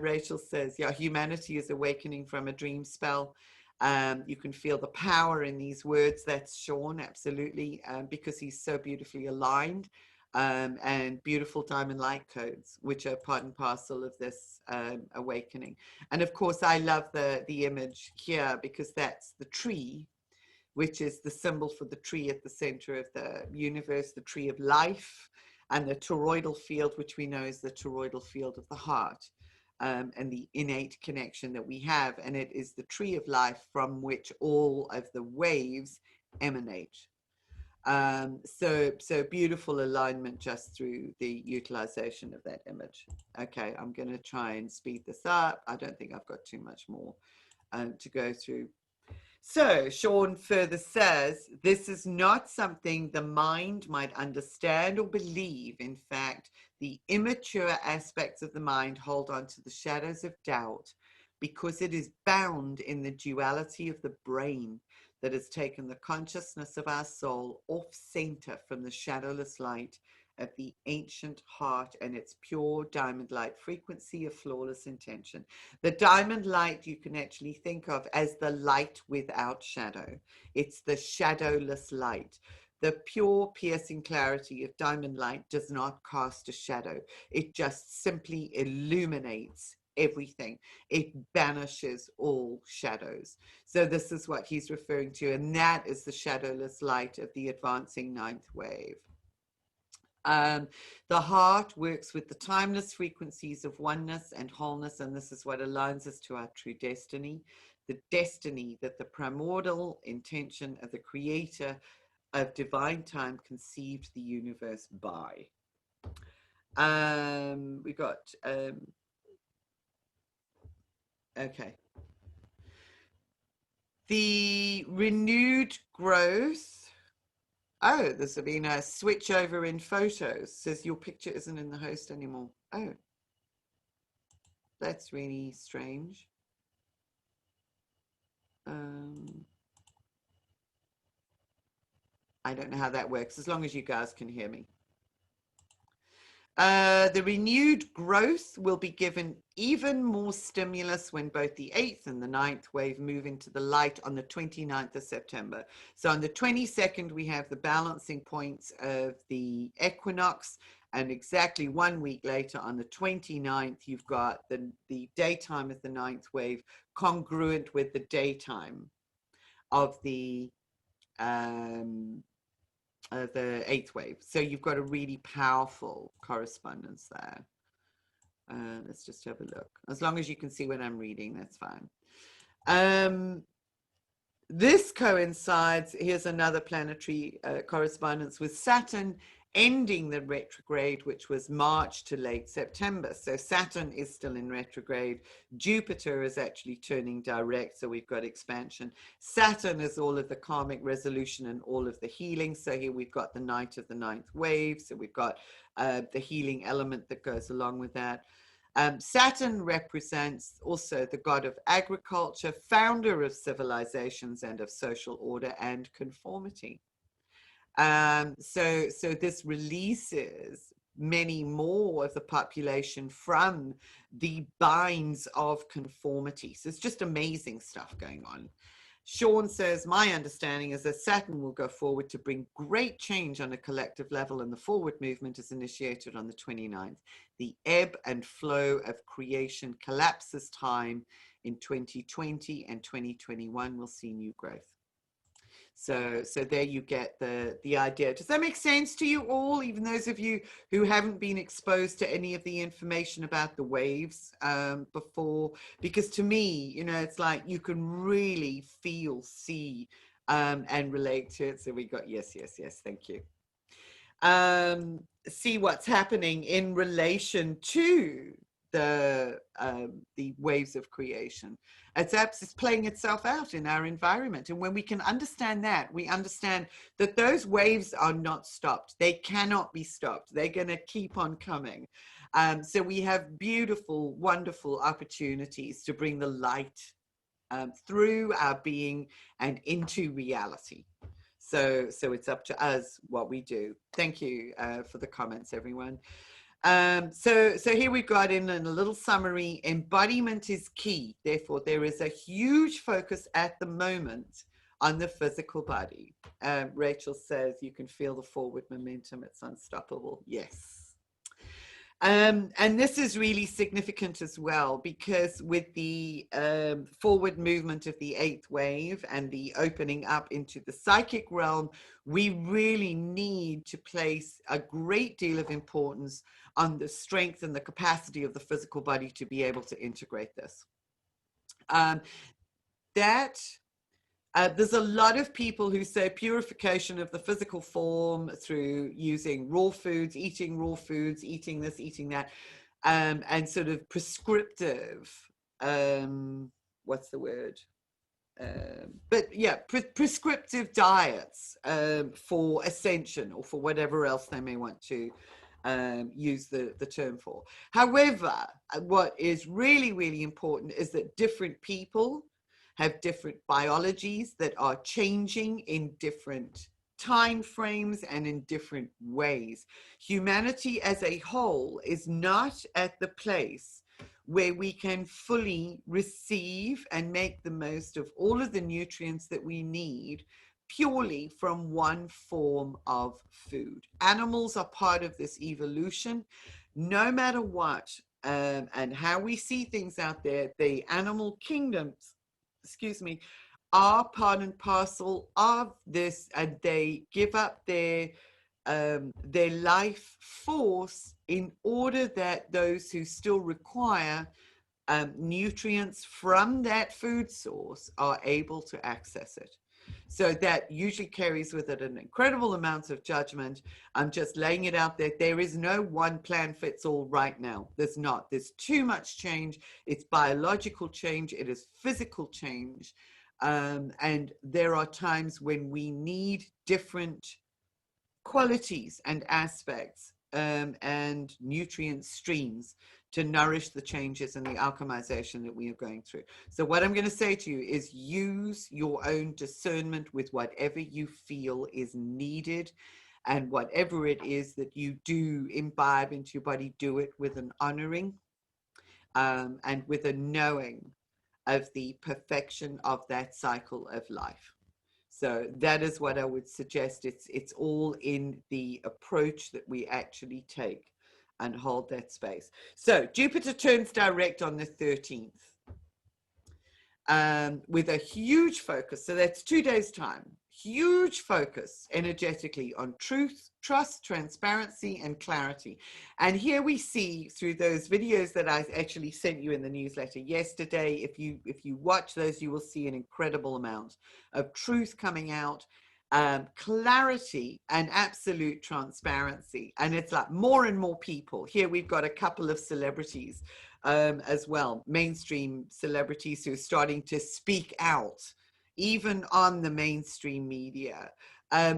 Rachel says, yeah, humanity is awakening from a dream spell. You can feel the power in these words. That's Sean, absolutely, because he's so beautifully aligned. And beautiful diamond light codes, which are part and parcel of this awakening. And of course, I love the image here, because that's the tree, which is the symbol for the tree at the center of the universe, the tree of life, and the toroidal field, which we know is the toroidal field of the heart, and the innate connection that we have. And it is the tree of life from which all of the waves emanate. So beautiful alignment just through the utilization of that image. Okay, I'm going to try and speed this up. I don't think I've got too much more to go through. So Sean further says, this is not something the mind might understand or believe. In fact, the immature aspects of the mind hold on to the shadows of doubt, because it is bound in the duality of the brain that has taken the consciousness of our soul off center from the shadowless light of the ancient heart and its pure diamond light frequency of flawless intention. The diamond light you can actually think of as the light without shadow. It's the shadowless light. The pure piercing clarity of diamond light does not cast a shadow. It just simply illuminates everything. It banishes all shadows. So this is what he's referring to, and that is the shadowless light of the advancing 9th wave. The heart works with the timeless frequencies of oneness and wholeness, and this is what aligns us to our true destiny, the destiny that the primordial intention of the creator of divine time conceived the universe by. We got okay. The renewed growth. Oh, there's been a switch over in photos. Says your picture isn't in the host anymore. Oh, that's really strange. I don't know how that works, as long as you guys can hear me. The renewed growth will be given even more stimulus when both the 8th and the 9th wave move into the light on the 29th of September. So on the 22nd, we have the balancing points of the equinox, And exactly 1 week later, on the 29th, you've got the daytime of the ninth wave congruent with the daytime of the eighth wave. So you've got a really powerful correspondence there. Let's just have a look. As long as you can see what I'm reading, that's fine. This coincides, here's another planetary correspondence with Saturn ending the retrograde, which was March to late September. So Saturn is still in retrograde. Jupiter is actually turning direct, so we've got expansion. Saturn is all of the karmic resolution and all of the healing. So here we've got the night of the ninth wave. So we've got the healing element that goes along with that. Saturn represents also the god of agriculture, founder of civilizations and of social order and conformity. So this releases many more of the population from the binds of conformity. So it's just amazing stuff going on. Sean says, my understanding is that Saturn will go forward to bring great change on a collective level, and the forward movement is initiated on the 29th. The ebb and flow of creation collapses time in 2020, and 2021 will see new growth. So there you get the idea. Does that make sense to you all, even those of you who haven't been exposed to any of the information about the waves before? Because to me, you know, it's like you can really feel, see, and relate to it. So we got yes, thank you. See what's happening in relation to the waves of creation. It's playing itself out in our environment. And when we can understand that, we understand that those waves are not stopped. They cannot be stopped. They're going to keep on coming. So we have beautiful, wonderful opportunities to bring the light through our being and into reality. So it's up to us what we do. Thank you for the comments, everyone. So here we've got in a little summary, embodiment is key. Therefore, there is a huge focus at the moment on the physical body. Rachel says you can feel the forward momentum. It's unstoppable. Yes. And this is really significant as well, because with the forward movement of the eighth wave and the opening up into the psychic realm, we really need to place a great deal of importance on the strength and the capacity of the physical body to be able to integrate this. There's a lot of people who say purification of the physical form through using raw foods, eating this, eating that, and sort of prescriptive, what's the word? But yeah, prescriptive diets for ascension or for whatever else they may want to use the term for. However, what is really, really important is that different people have different biologies that are changing in different time frames and in different ways. Humanity as a whole is not at the place where we can fully receive and make the most of all of the nutrients that we need purely from one form of food. Animals are part of this evolution. No matter what and how we see things out there, the animal kingdoms, are part and parcel of this, and they give up their life force in order that those who still require nutrients from that food source are able to access it. So that usually carries with it an incredible amount of judgment. I'm just laying it out there. There is no one plan fits all right now. There's not. There's too much change. It's biological change. It is physical change. And there are times when we need different qualities and aspects and nutrient streams to nourish the changes and the alchemization that we are going through. So what I'm going to say to you is use your own discernment with whatever you feel is needed, and whatever it is that you do imbibe into your body, do it with an honoring and with a knowing of the perfection of that cycle of life. So that is what I would suggest. It's all in the approach that we actually take and hold that space. So Jupiter turns direct on the 13th. With a huge focus. So that's 2 days' time. Huge focus energetically on truth, trust, transparency, and clarity. And here we see through those videos that I actually sent you in the newsletter yesterday. If you watch those, you will see an incredible amount of truth coming out, clarity, and absolute transparency. And it's like more and more people. Here we've got a couple of celebrities as well, mainstream celebrities who are starting to speak out, even on the mainstream media.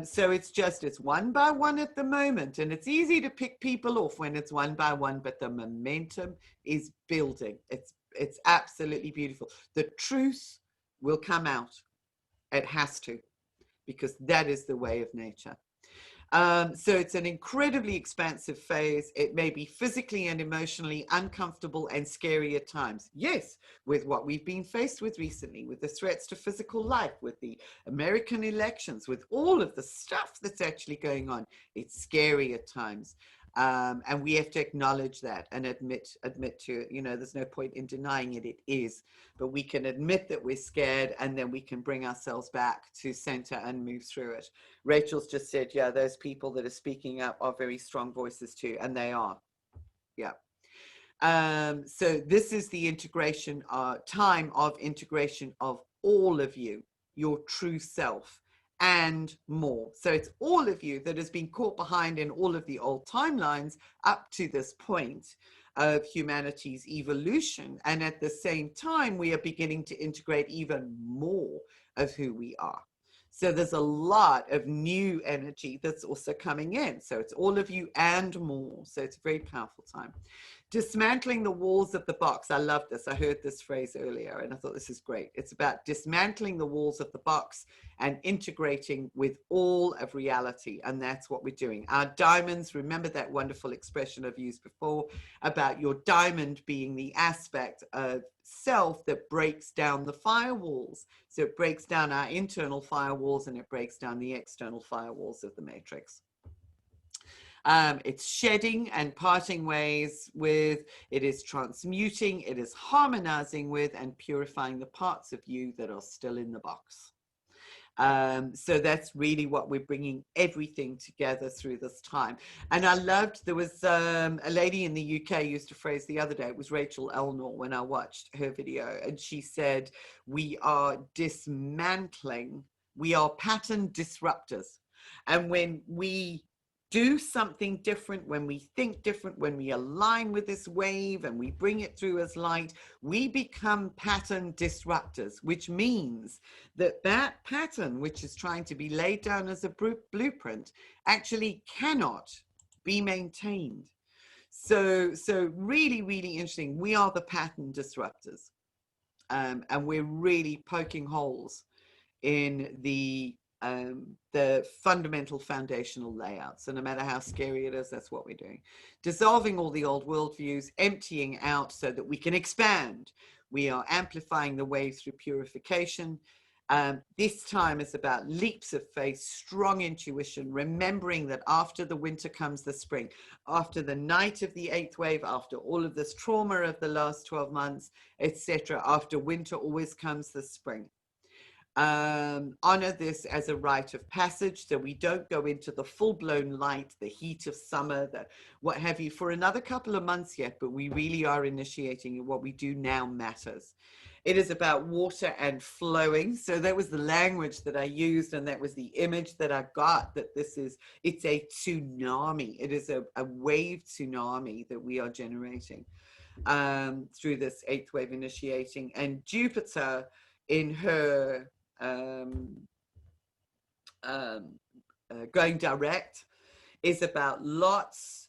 So it's one by one at the moment, and it's easy to pick people off when it's one by one, but the momentum is building. It's absolutely beautiful. The truth will come out. It has to, because that is the way of nature. So it's an incredibly expansive phase. It may be physically and emotionally uncomfortable and scary at times. Yes, with what we've been faced with recently, with the threats to physical life, with the American elections, with all of the stuff that's actually going on, it's scary at times. And we have to acknowledge that and admit to it. You know, there's no point in denying it. It is, but we can admit that we're scared, and then we can bring ourselves back to center and move through it. Rachel's just said, yeah, those people that are speaking up are very strong voices too, and they are. Yeah. So this is the integration, time of integration of all of you, your true self, and more. So it's all of you that has been caught behind in all of the old timelines up to this point of humanity's evolution. And at the same time, we are beginning to integrate even more of who we are. So there's a lot of new energy that's also coming in. So it's all of you and more. So it's a very powerful time. Dismantling the walls of the box. I love this. I heard this phrase earlier and I thought this is great. It's about dismantling the walls of the box and integrating with all of reality. And that's what we're doing. Our diamonds, remember that wonderful expression I've used before about your diamond being the aspect of self that breaks down the firewalls. So it breaks down our internal firewalls and it breaks down the external firewalls of the matrix. It's shedding and parting ways with, it is transmuting, it is harmonizing with and purifying the parts of you that are still in the box. So that's really what we're bringing everything together through this time. And I loved, there was a lady in the UK used a phrase the other day, it was Rachel Elnor when I watched her video, and she said, we are dismantling, we are pattern disruptors. And when we do something different, when we think different, when we align with this wave and we bring it through as light, we become pattern disruptors, which means that that pattern, which is trying to be laid down as a blueprint, actually cannot be maintained. So really, really interesting. We are the pattern disruptors. And we're really poking holes in the fundamental foundational layouts. So no matter how scary it is, that's what we're doing. Dissolving all the old worldviews, emptying out so that we can expand. We are amplifying the wave through purification. This time is about leaps of faith, strong intuition, remembering that after the winter comes the spring, after the night of the 8th wave, after all of this trauma of the last 12 months, etc., after winter always comes the spring. Honor this as a rite of passage, so we don't go into the full-blown light, the heat of summer, the what have you, for another couple of months yet, but we really are initiating what we do now matters. It is about water and flowing. So that was the language that I used, and that was the image that I got, that it's a tsunami. It is a wave tsunami that we are generating through this 8th wave initiating. And Jupiter in her going direct is about lots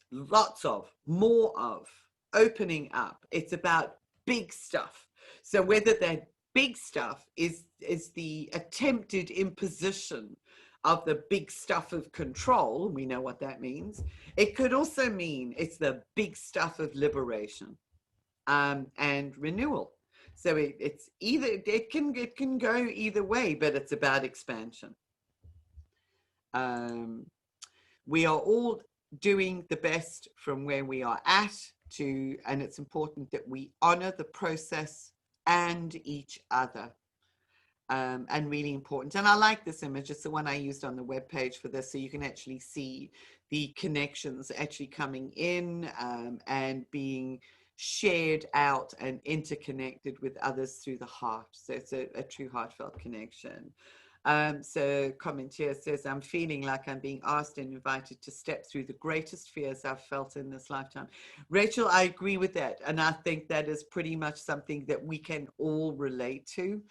of, more of, opening up. It's about big stuff. So whether that big stuff is the attempted imposition of the big stuff of control, we know what that means. It could also mean it's the big stuff of liberation and renewal. So it's either, it can go either way, but it's about expansion. We are all doing the best from where we are at and it's important that we honor the process and each other. And really important. And I like this image. It's the one I used on the webpage for this, so you can actually see the connections actually coming in and being shared out and interconnected with others through the heart. So it's a true heartfelt connection. So comment here says, I'm feeling like I'm being asked and invited to step through the greatest fears I've felt in this lifetime. Rachel, I agree with that. And I think that is pretty much something that we can all relate to.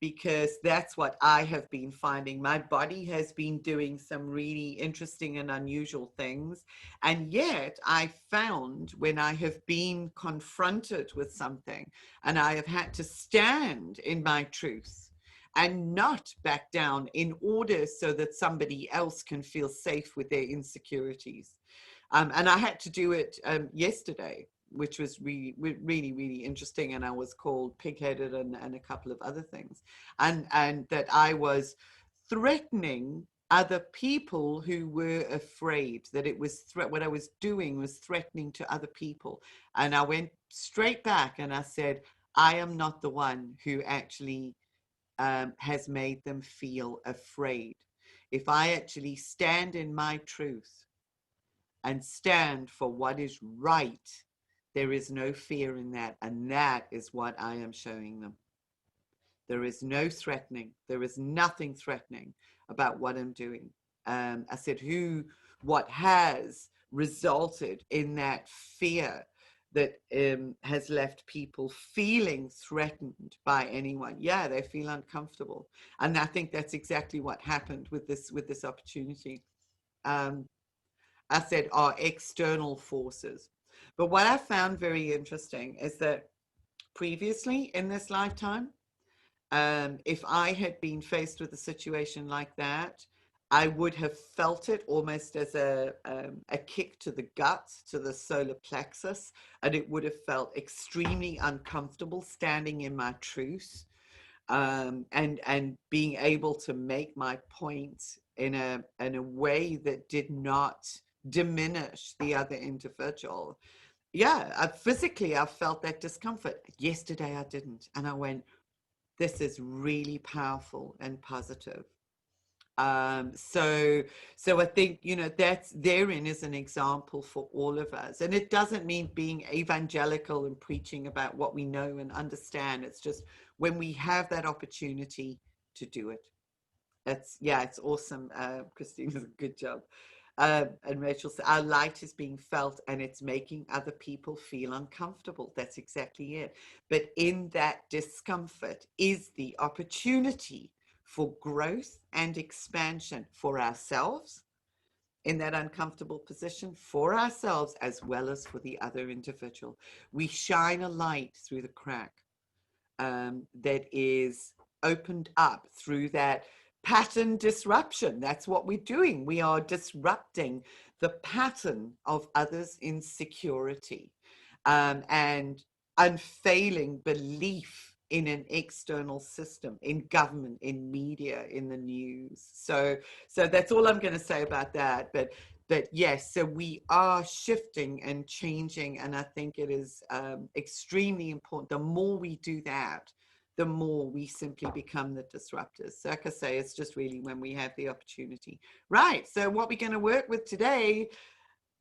Because that's what I have been finding. My body has been doing some really interesting and unusual things. And yet I found when I have been confronted with something and I have had to stand in my truth and not back down in order so that somebody else can feel safe with their insecurities. And I had to do it yesterday, which was really, really, really interesting. And I was called pig-headed and a couple of other things. And that I was threatening other people who were afraid, that it was what I was doing was threatening to other people. And I went straight back and I said, I am not the one who actually has made them feel afraid. If I actually stand in my truth and stand for what is right, there is no fear in that. And that is what I am showing them. There is no threatening. There is nothing threatening about what I'm doing. I said, what has resulted in that fear that has left people feeling threatened by anyone. Yeah, they feel uncomfortable. And I think that's exactly what happened with this opportunity. I said are external forces. But what I found very interesting is that previously in this lifetime, if I had been faced with a situation like that, I would have felt it almost as a kick to the gut, to the solar plexus, and it would have felt extremely uncomfortable standing in my truth, and being able to make my point in a way that did not diminish the other individual. Yeah, physically I felt that discomfort. Yesterday I didn't, and I went, this is really powerful and positive. So I think, that's therein is an example for all of us. And it doesn't mean being evangelical and preaching about what we know and understand. It's just when we have that opportunity to do it. It's awesome. Christine does a good job. And Rachel said, our light is being felt and it's making other people feel uncomfortable. That's exactly it. But in that discomfort is the opportunity for growth and expansion for ourselves in that uncomfortable position, for ourselves as well as for the other individual. We shine a light through the crack that is opened up through that pattern disruption. That's what we're doing. We are disrupting the pattern of others' insecurity and unfailing belief in an external system, in government, in media, in the news. So that's all I'm going to say about that. But yes, so we are shifting and changing, and I think it is extremely important. The more we do that, the more we simply become the disruptors. So like I say, it's just really when we have the opportunity. Right, so what we're going to work with today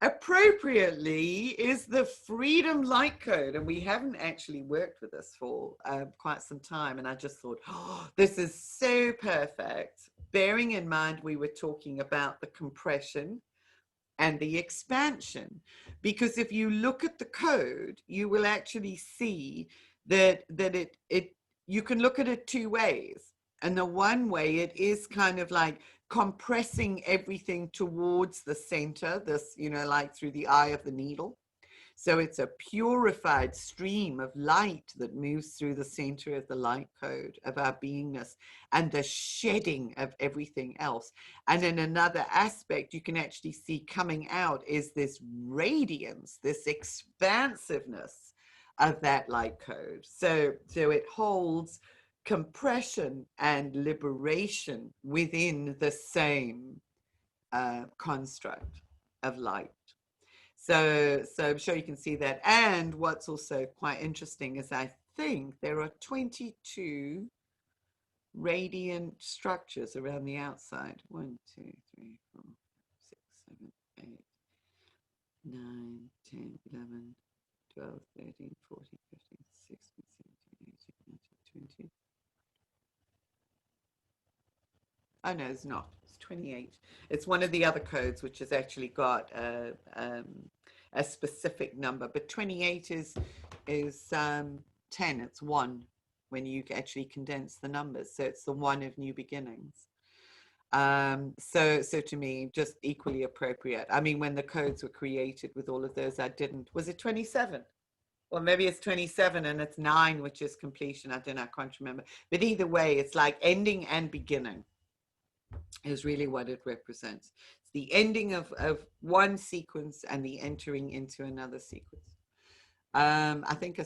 appropriately is the Freedom Light Code, and we haven't actually worked with this for quite some time, and I just thought, oh, this is so perfect, bearing in mind we were talking about the compression and the expansion, because if you look at the code, you will actually see that it you can look at it two ways. And the one way, it is kind of like compressing everything towards the center, this, like through the eye of the needle. So it's a purified stream of light that moves through the center of the light code of our beingness and the shedding of everything else. And in another aspect, you can actually see coming out is this radiance, this expansiveness of that light code. So it holds compression and liberation within the same construct of light. So I'm sure you can see that. And what's also quite interesting is I think there are 22 radiant structures around the outside. 1, 2, 3, 4, 6, 7, 8, 9, 10, 11, 12, 13, 14, 15, 16, 17, 18, 19, 20. Oh, no, it's not. It's 28. It's one of the other codes, which has actually got a specific number. But 28 is 10. It's 1 when you actually condense the numbers. So it's the 1 of new beginnings. So to me, just equally appropriate. I mean, when the codes were created with all of those, was it 27? Or maybe it's 27 and it's 9, which is completion. I don't know, I can't remember. But either way, it's like ending and beginning is really what it represents. It's the ending of one sequence and the entering into another sequence. I think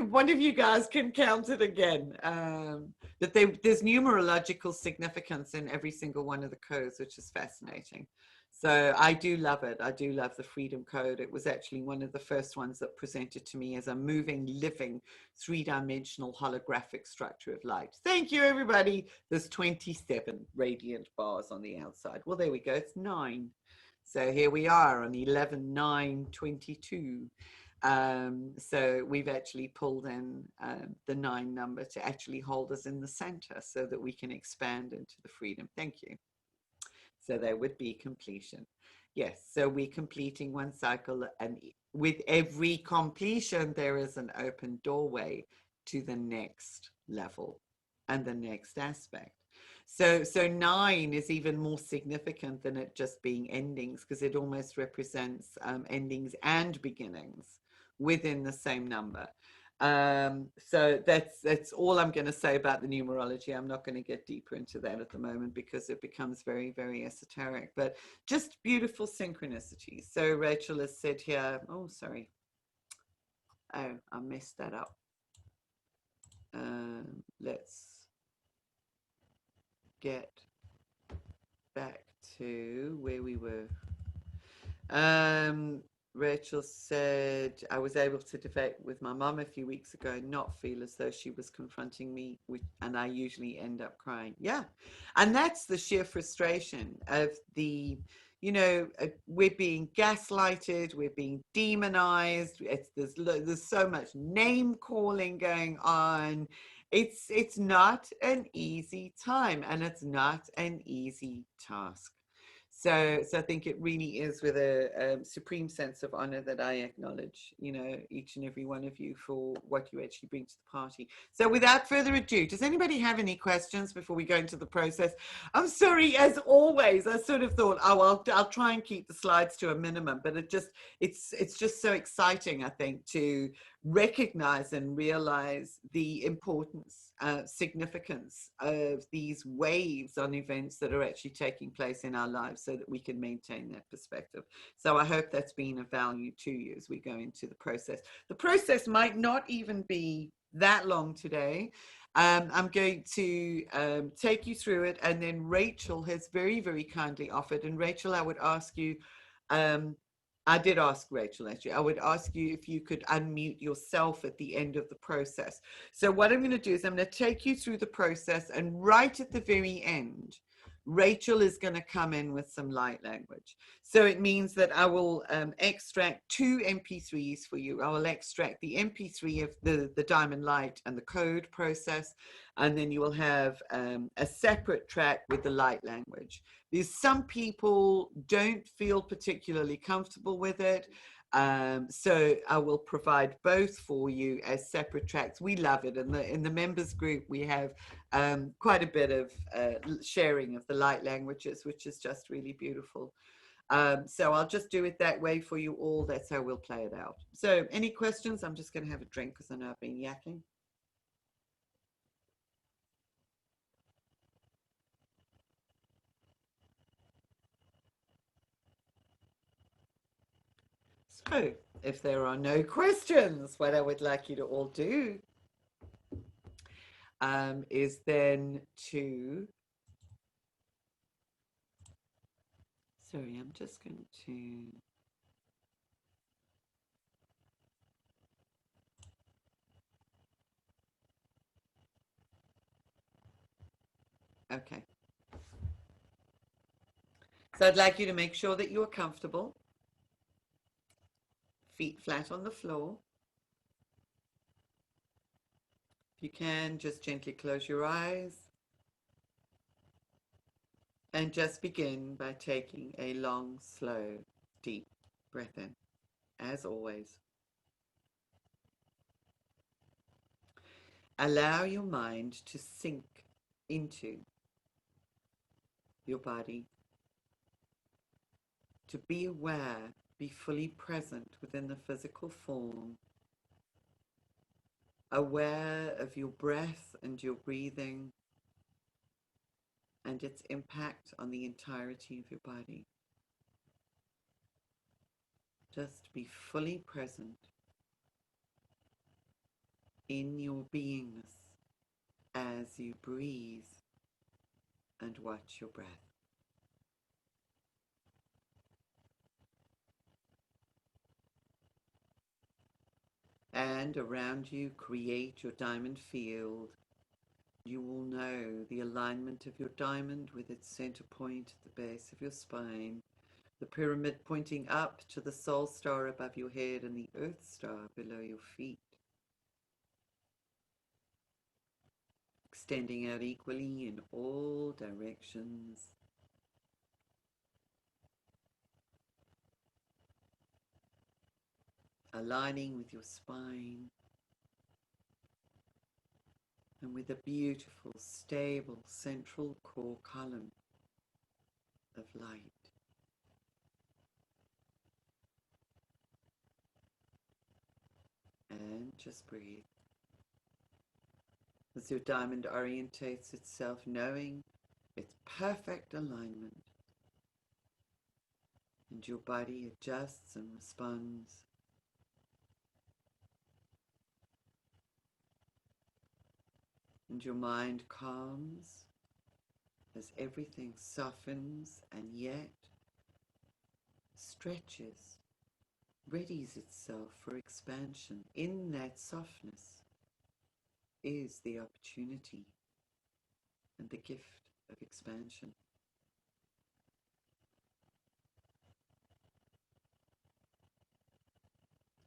one of you guys can count it again. That there's numerological significance in every single one of the codes, which is fascinating. So I do love it. I do love the Freedom Code. It was actually one of the first ones that presented to me as a moving, living, three-dimensional holographic structure of light. Thank you, everybody. There's 27 radiant bars on the outside. Well, there we go. It's 9. So here we are on 11/9/22. So we've actually pulled in the 9 number to actually hold us in the center so that we can expand into the freedom. Thank you. So there would be completion. Yes, so we're completing one cycle, and with every completion, there is an open doorway to the next level and the next aspect. So 9 is even more significant than it just being endings, because it almost represents endings and beginnings within the same number. So that's all I'm going to say about the numerology. I'm not going to get deeper into that at the moment because it becomes very, very esoteric, but just beautiful synchronicities. So Rachel has said here, oh, sorry. Oh, I messed that up. Let's get back to where we were. Rachel said, I was able to debate with my mum a few weeks ago and not feel as though she was confronting me, and I usually end up crying. Yeah. And that's the sheer frustration of we're being gaslighted, we're being demonized. There's so much name calling going on. It's not an easy time, and it's not an easy task. So I think it really is with a supreme sense of honor that I acknowledge, each and every one of you for what you actually bring to the party. So without further ado, does anybody have any questions before we go into the process? I'm sorry, as always, I sort of thought, I'll try and keep the slides to a minimum, but it's just so exciting, I think, to recognize and realize the importance, significance of these waves on events that are actually taking place in our lives so that we can maintain that perspective. So I hope that's been of value to you as we go into the process. The process might not even be that long today. I'm going to take you through it, and then Rachel has very, very kindly offered, and Rachel, I would ask you, I did ask Rachel, actually, I would ask you if you could unmute yourself at the end of the process. So what I'm going to do is I'm going to take you through the process, and right at the very end, Rachel is going to come in with some light language. So it means that I will extract 2 MP3s for you. I will extract the MP3 of the diamond light and the code process, and then you will have a separate track with the light language. There's some people don't feel particularly comfortable with it. So I will provide both for you as separate tracks. We love it. In the members group, we have quite a bit of sharing of the light languages, which is just really beautiful. So I'll just do it that way for you all. That's how we'll play it out. So any questions? I'm just going to have a drink because I know I've been yakking. So if there are no questions, what I would like you to all do is then to, sorry, I'm just going to, okay. So I'd like you to make sure that you're comfortable, feet flat on the floor. If you can, just gently close your eyes and just begin by taking a long, slow, deep breath in, as always. Allow your mind to sink into your body, to be aware, be fully present within the physical form, aware of your breath and your breathing and its impact on the entirety of your body. Just be fully present in your beingness as you breathe and watch your breath. And around you, create your diamond field. You will know the alignment of your diamond with its center point at the base of your spine, the pyramid pointing up to the soul star above your head and the earth star below your feet, extending out equally in all directions. Aligning with your spine and with a beautiful, stable central core column of light. And just breathe. As your diamond orientates itself, knowing its perfect alignment, and your body adjusts and responds. And your mind calms as everything softens and yet stretches, readies itself for expansion. In that softness is the opportunity and the gift of expansion.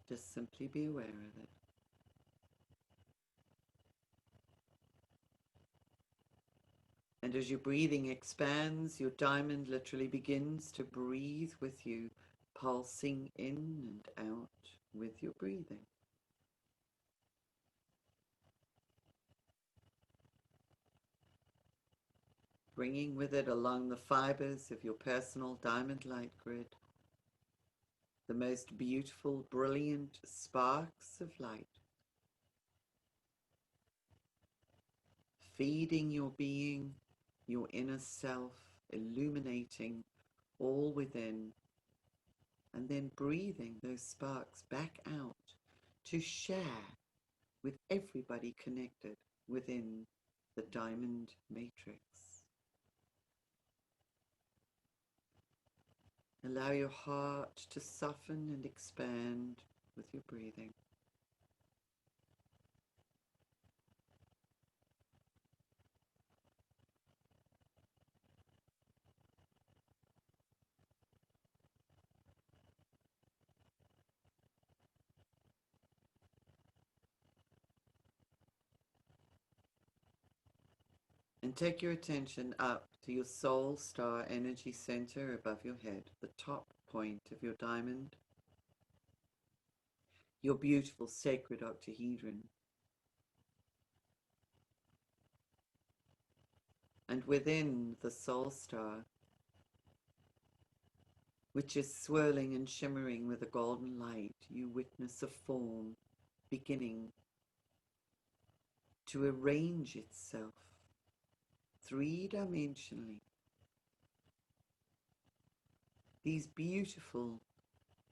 Just simply be aware of it. And as your breathing expands, your diamond literally begins to breathe with you, pulsing in and out with your breathing. Bringing with it along the fibers of your personal diamond light grid the most beautiful, brilliant sparks of light, feeding your being, your inner self, illuminating all within, and then breathing those sparks back out to share with everybody connected within the diamond matrix. Allow your heart to soften and expand with your breathing. And take your attention up to your soul star energy center above your head, the top point of your diamond, your beautiful sacred octahedron. And within the soul star, which is swirling and shimmering with a golden light, you witness a form beginning to arrange itself three-dimensionally. These beautiful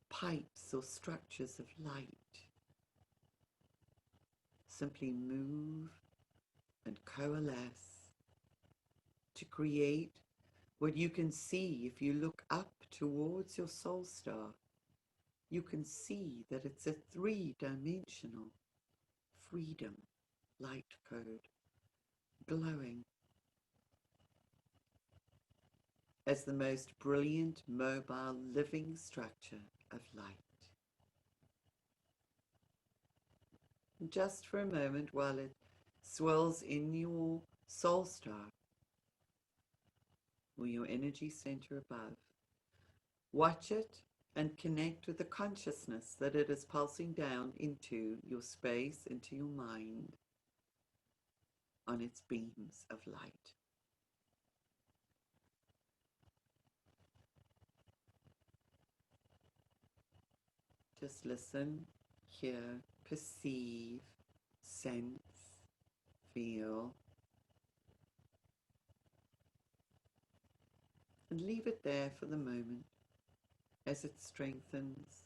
pipes or structures of light simply move and coalesce to create what you can see if you look up towards your soul star. You can see that it's a three-dimensional freedom light code, glowing as the most brilliant, mobile, living structure of light. And just for a moment, while it swells in your soul star, or your energy center above, watch it and connect with the consciousness that it is pulsing down into your space, into your mind, on its beams of light. Just listen, hear, perceive, sense, feel, and leave it there for the moment as it strengthens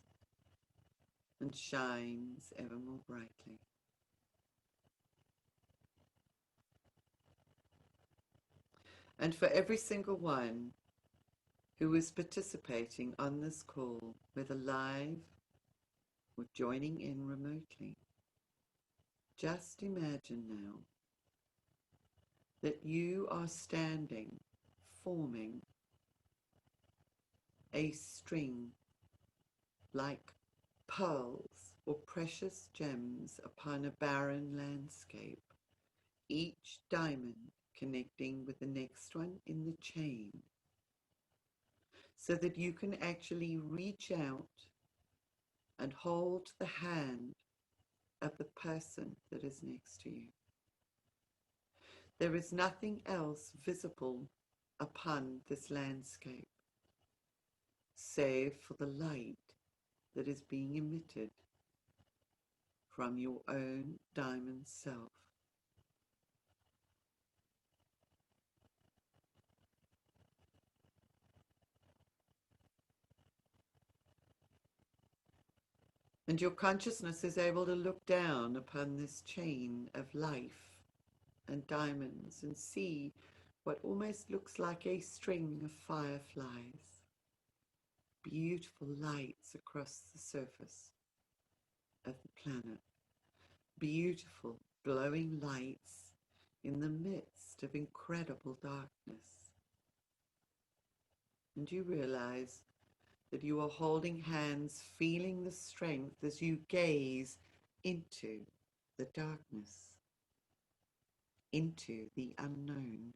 and shines ever more brightly. And for every single one who is participating on this call, whether live or joining in remotely, just imagine now that you are standing, forming a string like pearls or precious gems upon a barren landscape, each diamond connecting with the next one in the chain, so that you can actually reach out and hold the hand of the person that is next to you. There is nothing else visible upon this landscape, save for the light that is being emitted from your own diamond self. And your consciousness is able to look down upon this chain of life and diamonds and see what almost looks like a string of fireflies, beautiful lights across the surface of the planet, beautiful glowing lights in the midst of incredible darkness. And you realize that you are holding hands, feeling the strength as you gaze into the darkness, into the unknown,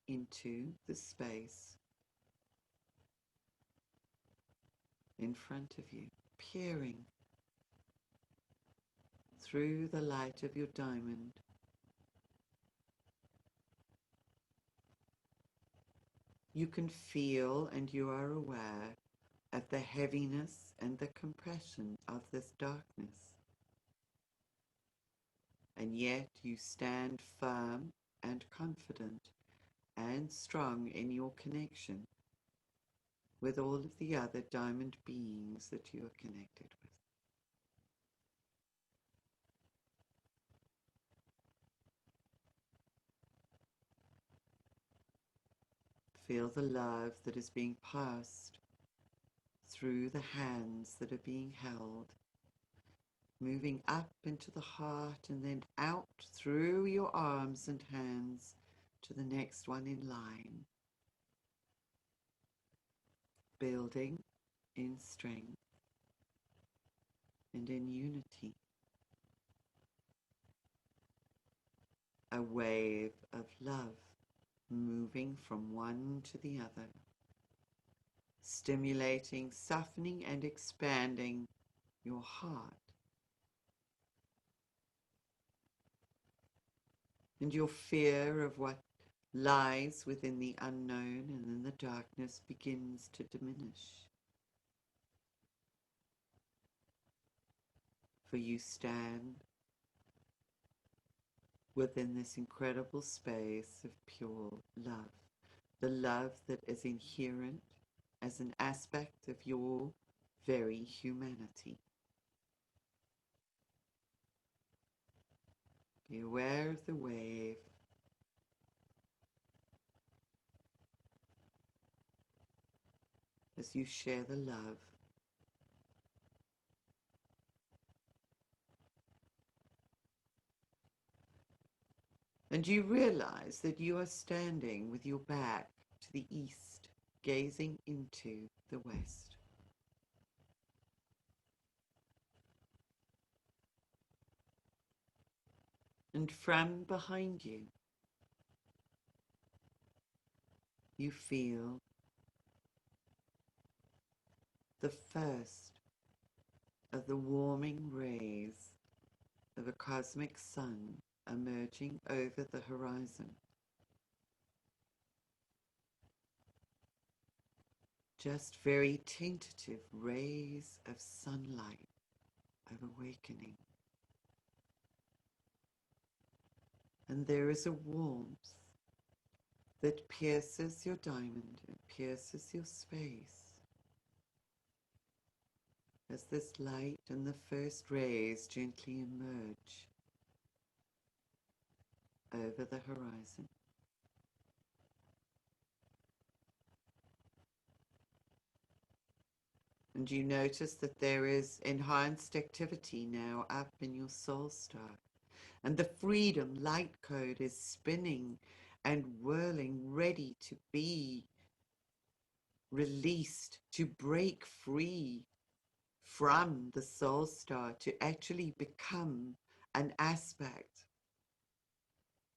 into the space in front of you, peering through the light of your diamond. You can feel and you are aware of the heaviness and the compression of this darkness. And yet you stand firm and confident and strong in your connection with all of the other diamond beings that you are connected with. Feel the love that is being passed through the hands that are being held, moving up into the heart and then out through your arms and hands to the next one in line, building in strength and in unity. A wave of love moving from one to the other, stimulating, softening and expanding your heart. And your fear of what lies within the unknown and in the darkness begins to diminish. For you stand within this incredible space of pure love, the love that is inherent as an aspect of your very humanity. Be aware of the wave. As you share the love. And you realize that you are standing with your back to the east, gazing into the west. And from behind you, you feel the first of the warming rays of a cosmic sun emerging over the horizon. Just very tentative rays of sunlight, of awakening. And there is a warmth that pierces your diamond and pierces your space as this light and the first rays gently emerge over the horizon. And you notice that there is enhanced activity now up in your soul star. And the freedom light code is spinning and whirling, ready to be released, to break free from the soul star, to actually become an aspect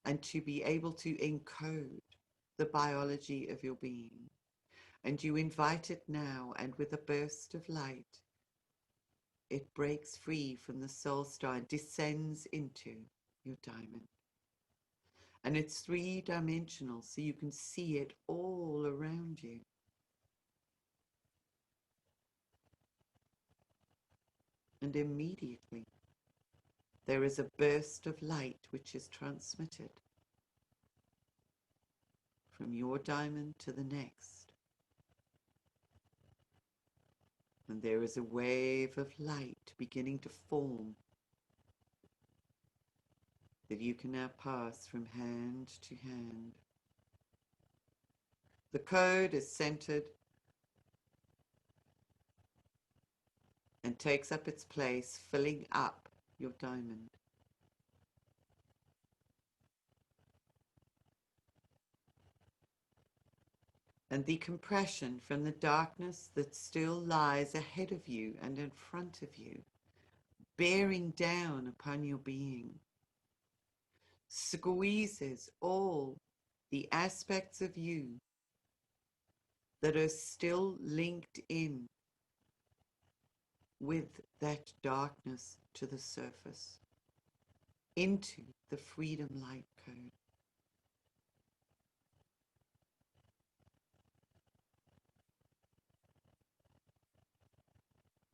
and to be able to encode the biology of your being. And you invite it now, and with a burst of light, it breaks free from the soul star and descends into your diamond. And it's three-dimensional, so you can see it all around you. And immediately, there is a burst of light which is transmitted from your diamond to the next. And there is a wave of light beginning to form that you can now pass from hand to hand. The code is centered and takes up its place, filling up your diamond. And the compression from the darkness that still lies ahead of you and in front of you, bearing down upon your being, squeezes all the aspects of you that are still linked in with that darkness to the surface, into the freedom light code.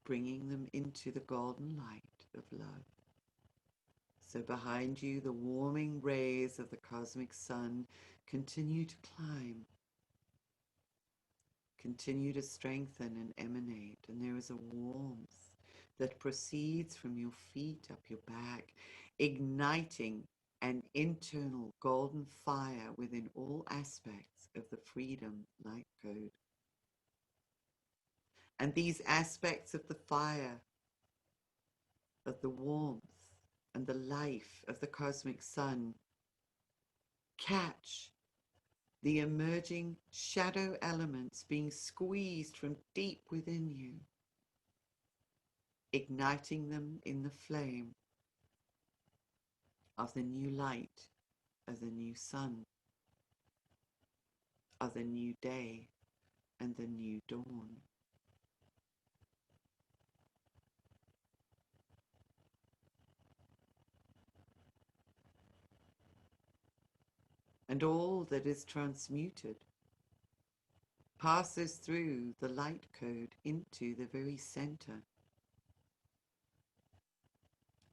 Bringing them into the golden light of love. So behind you, the warming rays of the cosmic sun continue to climb, continue to strengthen and emanate, and there is a warmth that proceeds from your feet up your back, igniting an internal golden fire within all aspects of the freedom light code. And these aspects of the fire, of the warmth and the life of the cosmic sun, catch the emerging shadow elements being squeezed from deep within you, igniting them in the flame of the new light, of the new sun, of the new day and the new dawn. And all that is transmuted passes through the light code into the very center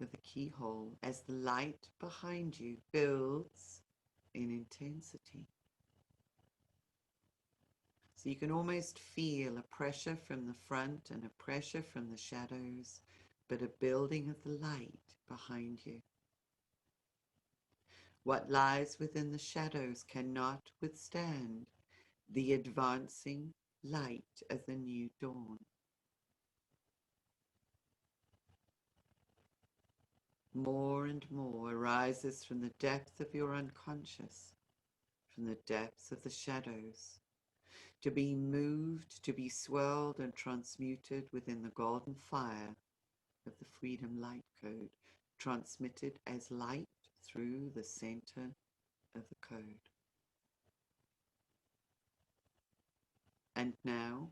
of the keyhole as the light behind you builds in intensity. So you can almost feel a pressure from the front and a pressure from the shadows, but a building of the light behind you. What lies within the shadows cannot withstand the advancing light of the new dawn. More and more arises from the depth of your unconscious, from the depths of the shadows, to be moved, to be swirled and transmuted within the golden fire of the Freedom Light Code, transmitted as light through the center of the code. And now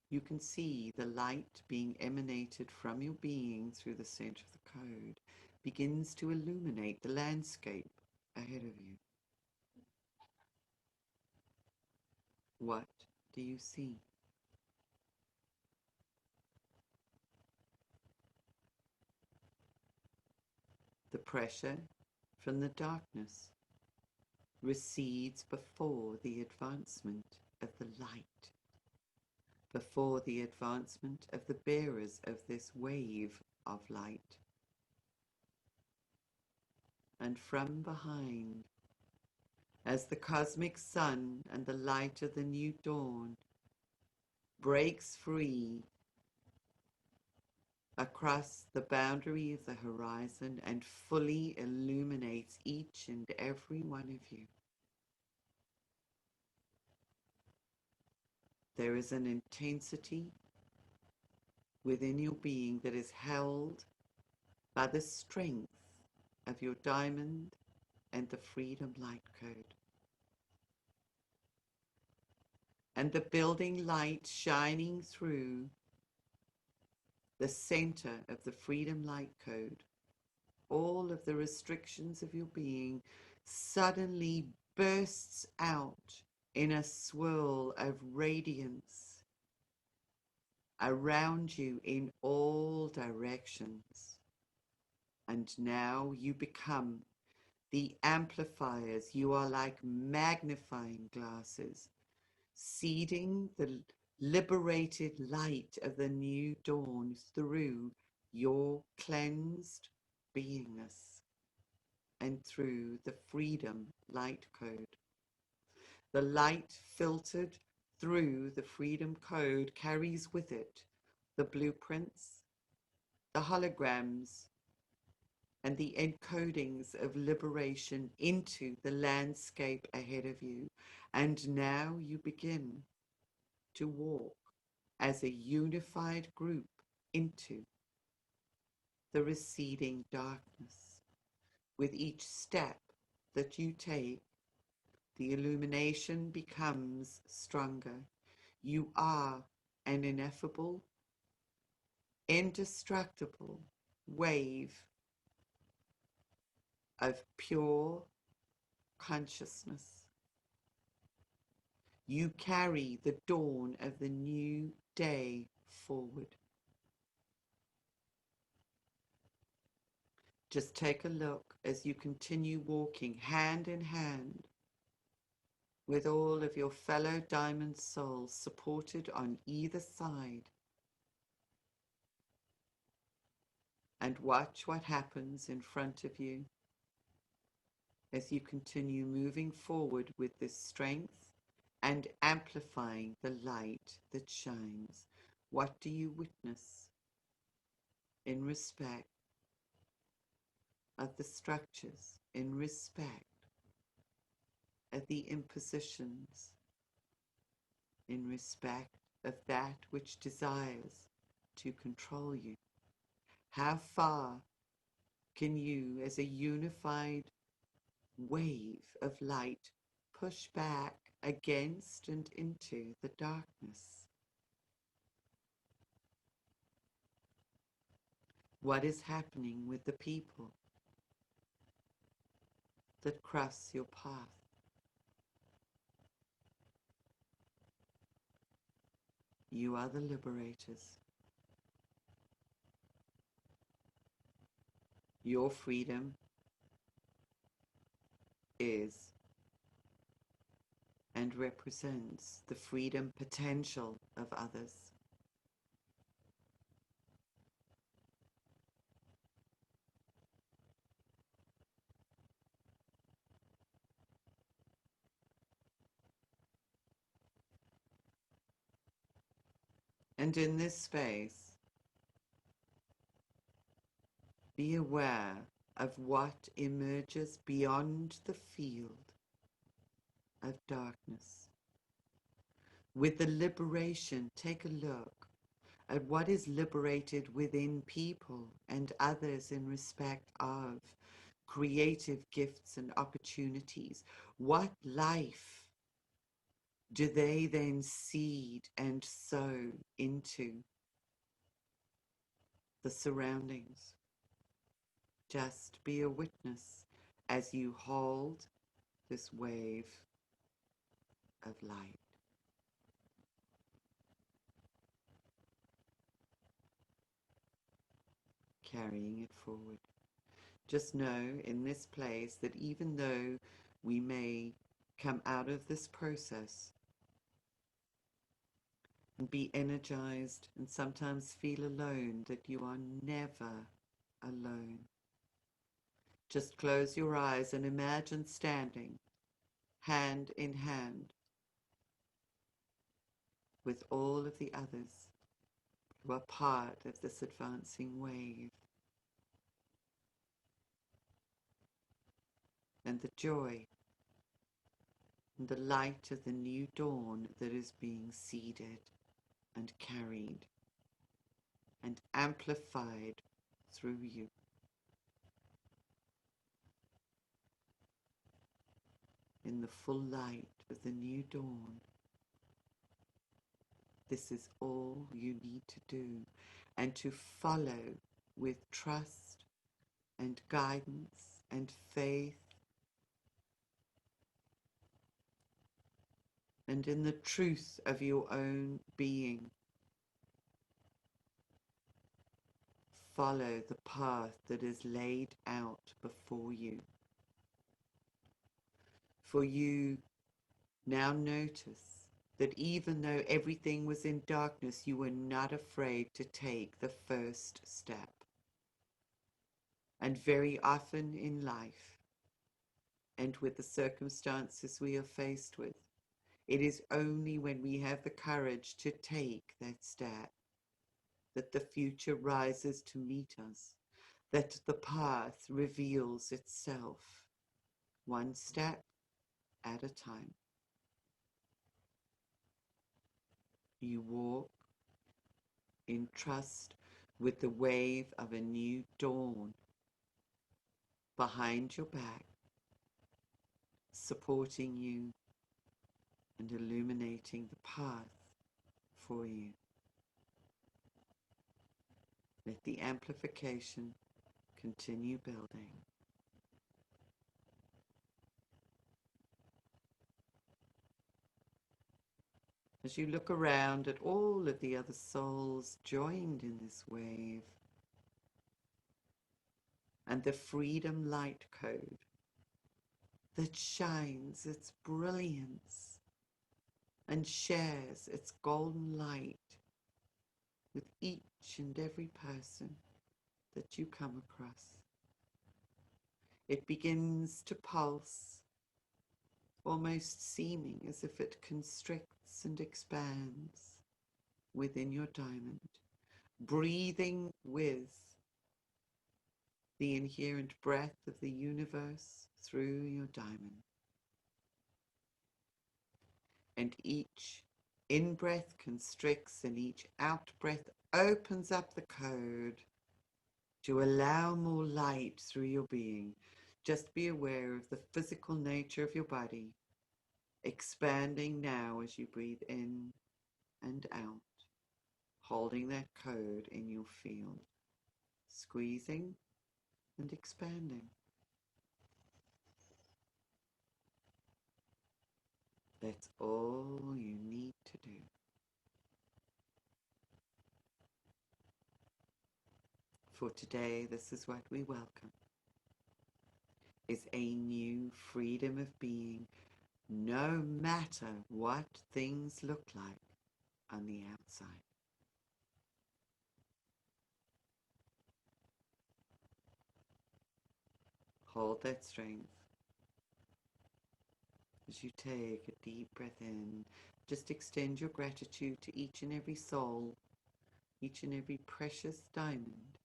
you can see the light being emanated from your being through the center of the code begins to illuminate the landscape ahead of you. What do you see? The pressure from the darkness recedes before the advancement of the light, before the advancement of the bearers of this wave of light. And from behind, as the cosmic sun and the light of the new dawn breaks free across the boundary of the horizon and fully illuminates each and every one of you, there is an intensity within your being that is held by the strength of your diamond and the Freedom Light Code. And the building light shining through the center of the Freedom Light Code, all of the restrictions of your being suddenly bursts out in a swirl of radiance around you in all directions. And now you become the amplifiers. You are like magnifying glasses, seeding the liberated light of the new dawn through your cleansed beingness and through the Freedom Light Code. The light filtered through the Freedom Code carries with it the blueprints, the holograms, and the encodings of liberation into the landscape ahead of you. And now you begin to walk as a unified group into the receding darkness. With each step that you take, the illumination becomes stronger. You are an ineffable, indestructible wave of pure consciousness. You carry the dawn of the new day forward. Just take a look as you continue walking hand in hand with all of your fellow diamond souls supported on either side, and watch what happens in front of you as you continue moving forward with this strength and amplifying the light that shines. What do you witness in respect of the structures, in respect of the impositions, in respect of that which desires to control you? How far can you, as a unified wave of light, push back against and into the darkness? What is happening with the people that cross your path? You are the liberators. Your freedom is and represents the freedom potential of others. And in this space, be aware of what emerges beyond the field of darkness. With the liberation, take a look at what is liberated within people and others in respect of creative gifts and opportunities. What life do they then seed and sow into the surroundings? Just be a witness as you hold this wave of light. Carrying it forward. Just know in this place that even though we may come out of this process and be energized and sometimes feel alone, that you are never alone. Just close your eyes and imagine standing hand in hand with all of the others who are part of this advancing wave. And the joy and the light of the new dawn that is being seeded and carried and amplified through you. In the full light of the new dawn, this is all you need to do, and to follow with trust and guidance and faith, and in the truth of your own being. Follow the path that is laid out before you. For you now notice that even though everything was in darkness, you were not afraid to take the first step. And very often in life, and with the circumstances we are faced with, it is only when we have the courage to take that step that the future rises to meet us, that the path reveals itself, one step at a time. You walk in trust with the wave of a new dawn behind your back, supporting you and illuminating the path for you. Let the amplification continue building. As you look around at all of the other souls joined in this wave, and the freedom light code that shines its brilliance and shares its golden light with each and every person that you come across. It begins to pulse, almost seeming as if it constricts and expands within your diamond, breathing with the inherent breath of the universe through your diamond. And each in-breath constricts and each out-breath opens up the code to allow more light through your being. Just be aware of the physical nature of your body, expanding now as you breathe in and out, holding that code in your field, squeezing and expanding. That's all you need to do. For today, this is what we welcome, is a new freedom of being, no matter what things look like on the outside. Hold that strength. As you take a deep breath in, just extend your gratitude to each and every soul each and every precious diamond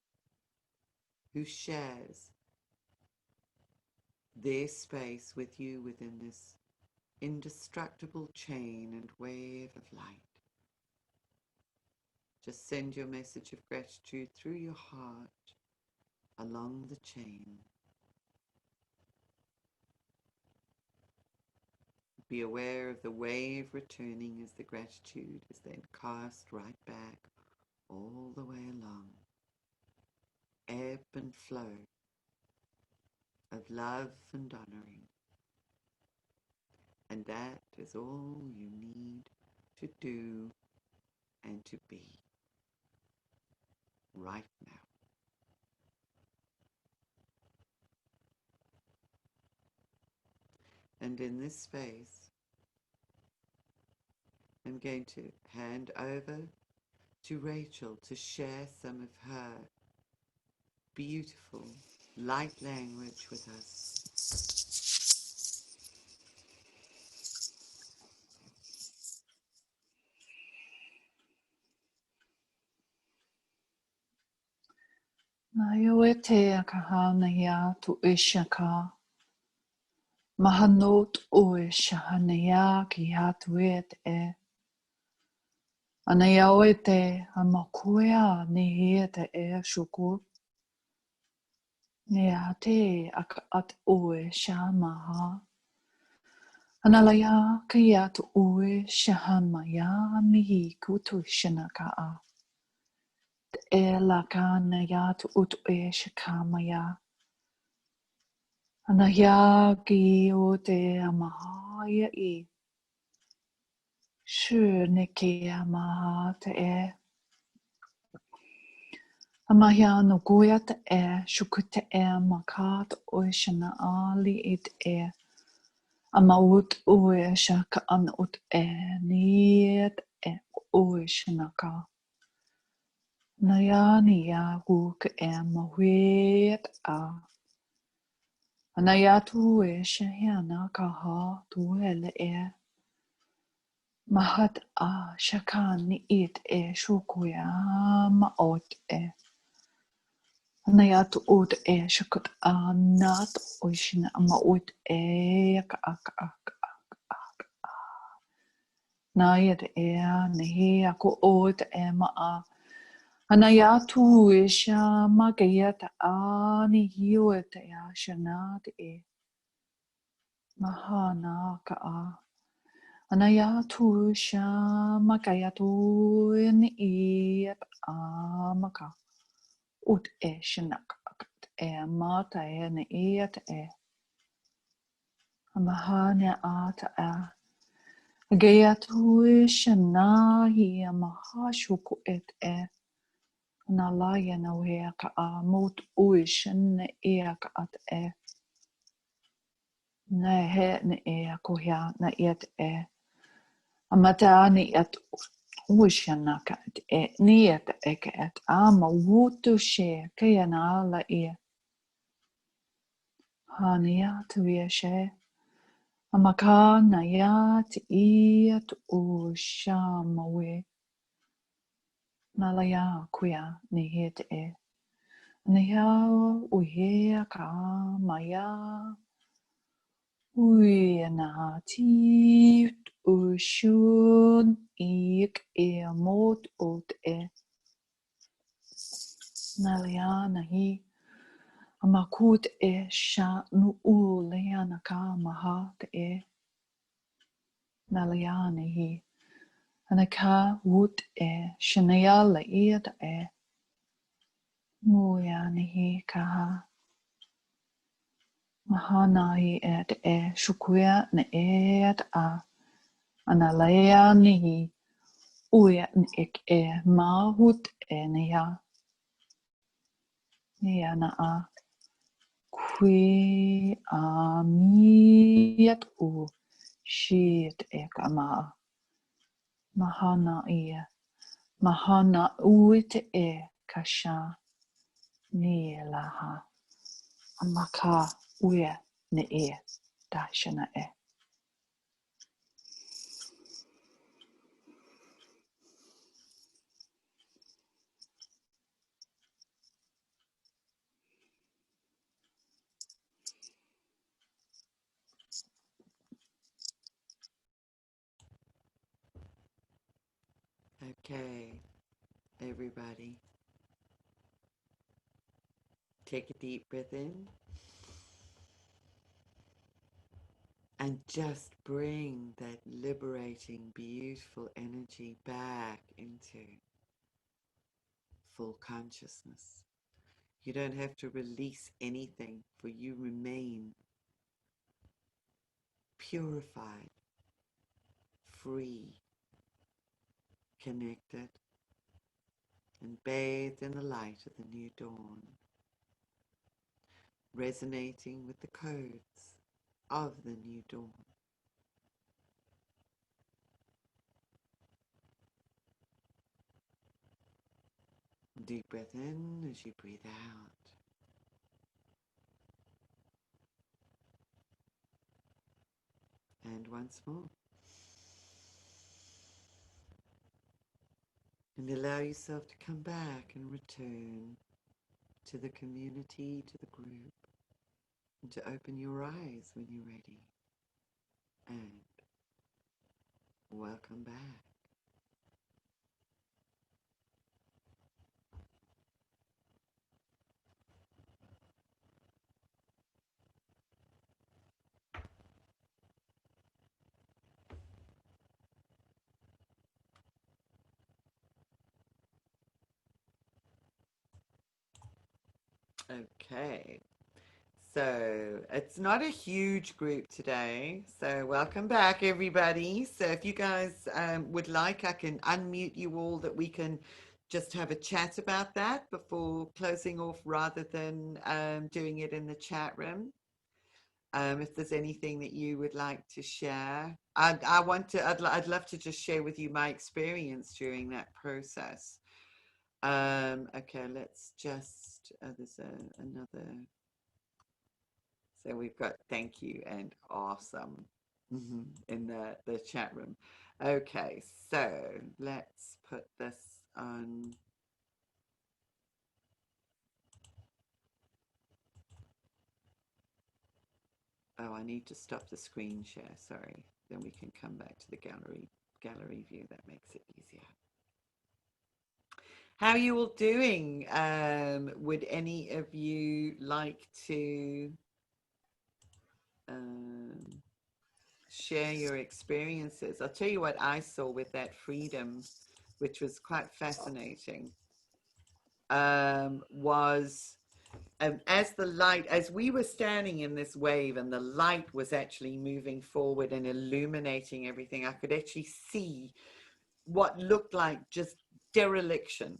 who shares their space with you within this indestructible chain and wave of light. Just send your message of gratitude through your heart along the chain. Be aware of the wave returning as the gratitude is then cast right back all the way along. Ebb and flow of love and honoring. And that is all you need to do and to be right now. And in this space, I'm going to hand over to Rachel to share some of her beautiful light language with us. Naiwe te akahana ia tu ishaka. Mahanot o ishahana ia ki hatu e. Anayawe te amakuea ni hia te shuku. Ni te aka at oe shamaha. Analaya ki atu oe shahamaya mihi kutu shinaka a. Te la kana ya tu ut shakamaya. Anaya ki o te amahaya I. Sure ne ke amaha te Amahia no goya te shuku te maka te oishana ali I te Ama ut ue shaka ana ut ni te oishana ka. Naya ni ya guk mahuet a. Anaya tu shahiana ka ha tu hele Mahat a shakani it shukuya maot Anayat ut shakut a nat oishina maot ak. Nayat nehi ako ot maa. Anayatu isha magayat a ni hiwet shanat Mahana ka a. Anayatu shama kayatu ni maka ut shanak mata ni amahana ata gayatu shana hi amahashuku nalaya na weka mut uishan ka at na he ni kuya na Amatani at Ushanaka neat at ama wutu she kayanala Hania to she Amakana yat iat Ushamawe Nalaya kuya nihit Nia uye ka maya Uina tit ushun ik mot ot Naliana hi amakut sha nu uleana ka mahat Naliana hi anaka wut shanayala iat Muyani hi kaha Mahanai et shukuya ne et analaya nihi uya ik mahut niya niya qui amiat shit ekama mahana uit kasha nilaha amaka uya ne dashana Okay, everybody. Take a deep breath in. And just bring that liberating, beautiful energy back into full consciousness. You don't have to release anything, for you remain purified, free, connected, and bathed in the light of the new dawn, resonating with the codes of the new dawn. Deep breath in as you breathe out. And once more. And allow yourself to come back and return to the community, to the group, and to open your eyes when you're ready. And welcome back. Okay, so it's not a huge group today, so welcome back everybody. So if you guys would like, I can unmute you all that we can just have a chat about that before closing off, rather than doing it in the chat room. If there's anything that you would like to share, I'd love to just share with you my experience during that process. Okay, let's just, there's another, so we've got thank you and awesome in the chat room. Okay, so let's put this on. Oh, I need to stop the screen share, sorry. Then we can come back to the gallery view. That makes it easier. How are you all doing? Would any of you like to share your experiences? I'll tell you what I saw with that freedom, which was quite fascinating, was as we were standing in this wave and the light was actually moving forward and illuminating everything, I could actually see what looked like just dereliction,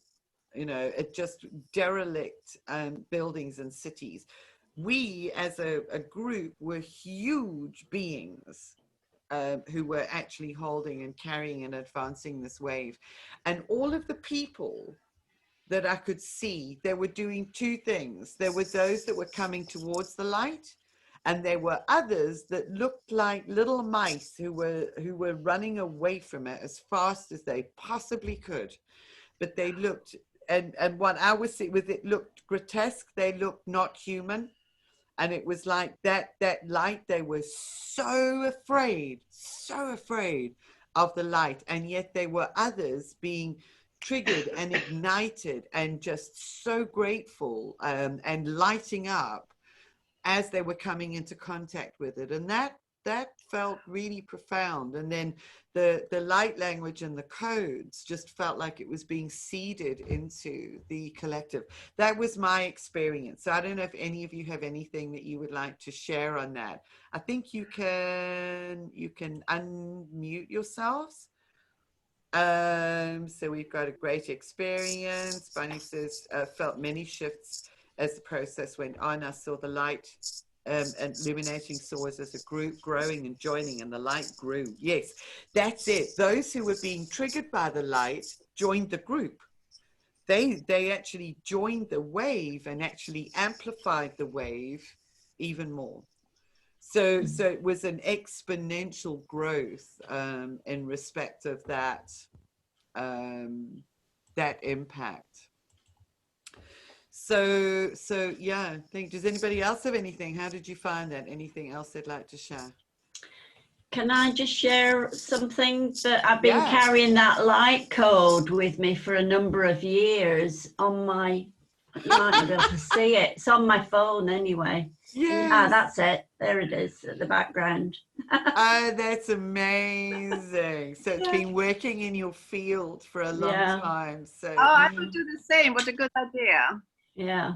it just derelict buildings and cities. We as a group were huge beings who were actually holding and carrying and advancing this wave. And all of the people that I could see, they were doing two things. There were those that were coming towards the light, and there were others that looked like little mice who were running away from it as fast as they possibly could. But they looked, and what I was seeing with it looked grotesque. They looked not human. And it was like that light, they were so afraid of the light. And yet there were others being triggered and ignited and just so grateful and lighting up as they were coming into contact with it. And that felt really profound. And then the light language and the codes just felt like it was being seeded into the collective. That was my experience. So I don't know if any of you have anything that you would like to share on that. I think you can unmute yourselves. So we've got a great experience. Bunny says, felt many shifts as the process went on. I saw the light and illuminating swords as a group growing and joining, and the light grew. Yes, that's it. Those who were being triggered by the light joined the group. They actually joined the wave and actually amplified the wave even more. So it was an exponential growth in respect of that impact. So yeah, does anybody else have anything? How did you find that? Anything else they'd like to share? can I just share something that I've been Yeah. carrying that light code with me for a number of years on my, you might not be able to see it. It's on my phone anyway. Yes. That's it. There it is at the background. Oh, that's amazing. So it's been working in your field for a long Yeah. time. So Oh, I would do the same. What a good idea. Yeah.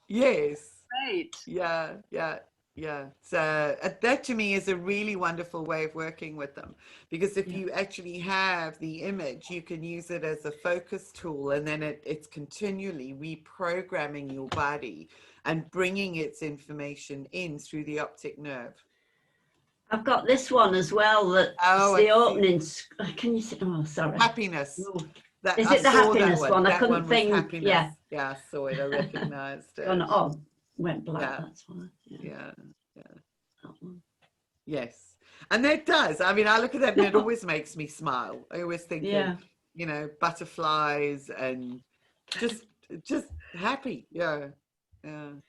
yes. Great. Yeah. So that to me is a really wonderful way of working with them, because if you actually have the image, you can use it as a focus tool, and then it's continually reprogramming your body and bringing its information in through the optic nerve. I've got this one as well. That's the opening. Can you see? Oh, sorry. Happiness. That, Is I it the saw happiness that one? I That couldn't one was think. happiness. Yeah, I saw it. I recognized it. Oh, went black. Yeah. That's why. Yeah. That one. Yes. And that does. I mean, I look at that and it always makes me smile. I always think of, you know, butterflies and just happy. Yeah. And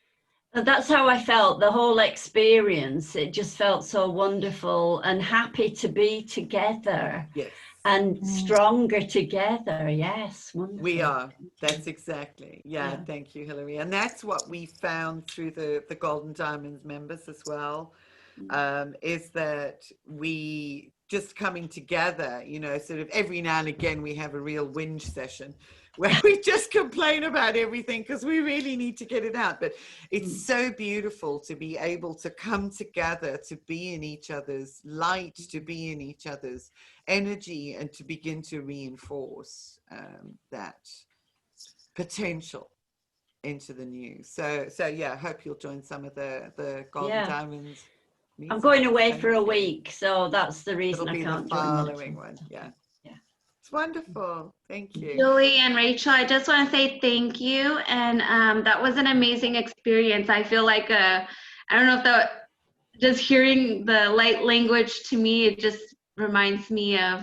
that's how I felt the whole experience. It just felt so wonderful and happy to be together. Yes. And stronger together. Yes. Wonderful. We are. That's exactly. Yeah. Thank you, Hilary. And that's what we found through the Golden Diamonds members as well. Is that we just coming together, you know, sort of every now and again we have a real whinge session where we just complain about everything because we really need to get it out. But it's so beautiful to be able to come together, to be in each other's light, to be in each other's energy, and to begin to reinforce that potential into the new. So yeah, I hope you'll join some of the Golden Diamonds. I'm going away for a week, so that's the reason It'll I be can't the join following one. Yeah. It's wonderful. Thank you. Julie and Rachel, I just want to say thank you. And that was an amazing experience. I feel like, I don't know if that, just hearing the light language to me, it just reminds me of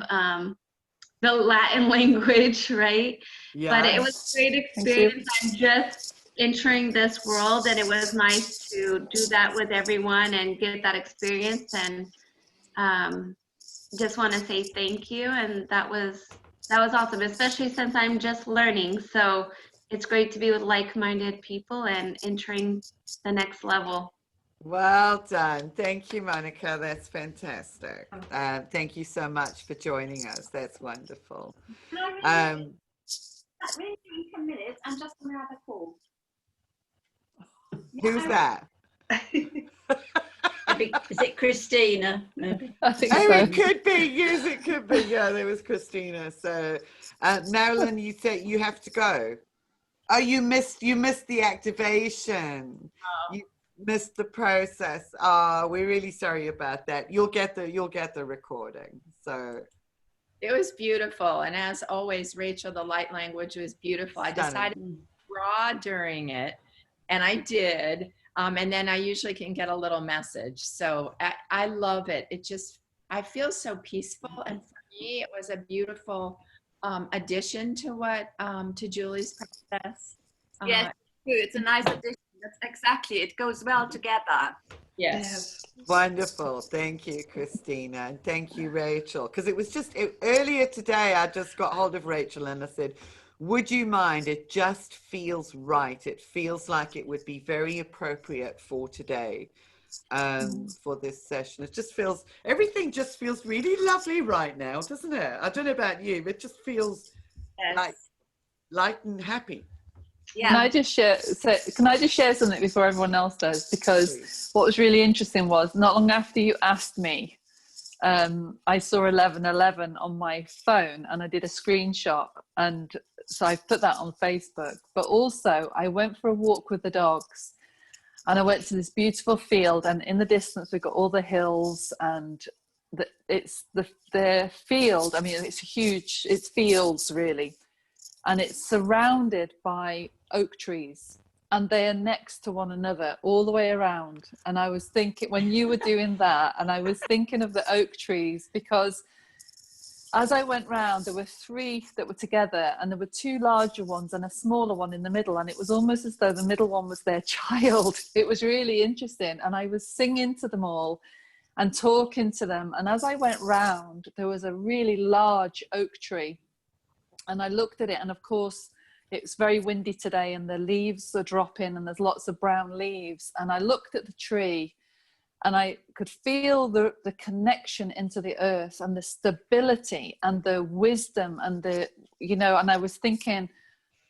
the Latin language, right? Yeah. But it was a great experience. I'm just entering this world, and it was nice to do that with everyone and get that experience. And just want to say thank you. And that was awesome, especially since I'm just learning. So it's great to be with like-minded people and entering the next level. Well done. Thank you, Monica. That's fantastic. Thank you so much for joining us. That's wonderful. Really 10 minutes. I'm just going to have a call. Who's that? Is it Christina? Maybe. I think Oh, so. it could be. Yes, it could be. Yeah, there was Christina. So, Marilyn, you said you have to go. Oh, you missed the activation. You missed the process. Oh, we're really sorry about that. You'll get the recording. So it was beautiful, and as always, Rachel, the light language was beautiful. I decided to draw during it, and I did. And then I usually can get a little message. So I love it. I feel so peaceful. And for me, it was a beautiful addition to to Julie's process. Yes, it's a nice addition. That's exactly. It goes well together. Yes. wonderful. Thank you, Christina. And thank you, Rachel. Because it was just earlier today, I just got hold of Rachel and I said, would you mind? It just feels right. It feels like it would be very appropriate for today, for this session. Everything just feels really lovely right now, doesn't it? I don't know about you, but it just feels like light and happy. Yeah. Can I just share something before everyone else does? Because what was really interesting was not long after you asked me, I saw 11:11 on my phone and I did a screenshot, and so I put that on Facebook. But also I went for a walk with the dogs and I went to this beautiful field, and in the distance we've got all the hills, and the field, I mean it's huge, it's fields really, and it's surrounded by oak trees, and they are next to one another all the way around. And I was thinking, when you were doing that, and I was thinking of the oak trees, because as I went round, there were 3 that were together, and there were 2 larger ones and a smaller one in the middle, and it was almost as though the middle one was their child. It was really interesting, and I was singing to them all, and talking to them. And as I went round, there was a really large oak tree, and I looked at it, and of course it's very windy today and the leaves are dropping and there's lots of brown leaves. And I looked at the tree and I could feel the connection into the earth and the stability and the wisdom and the, you know, and I was thinking,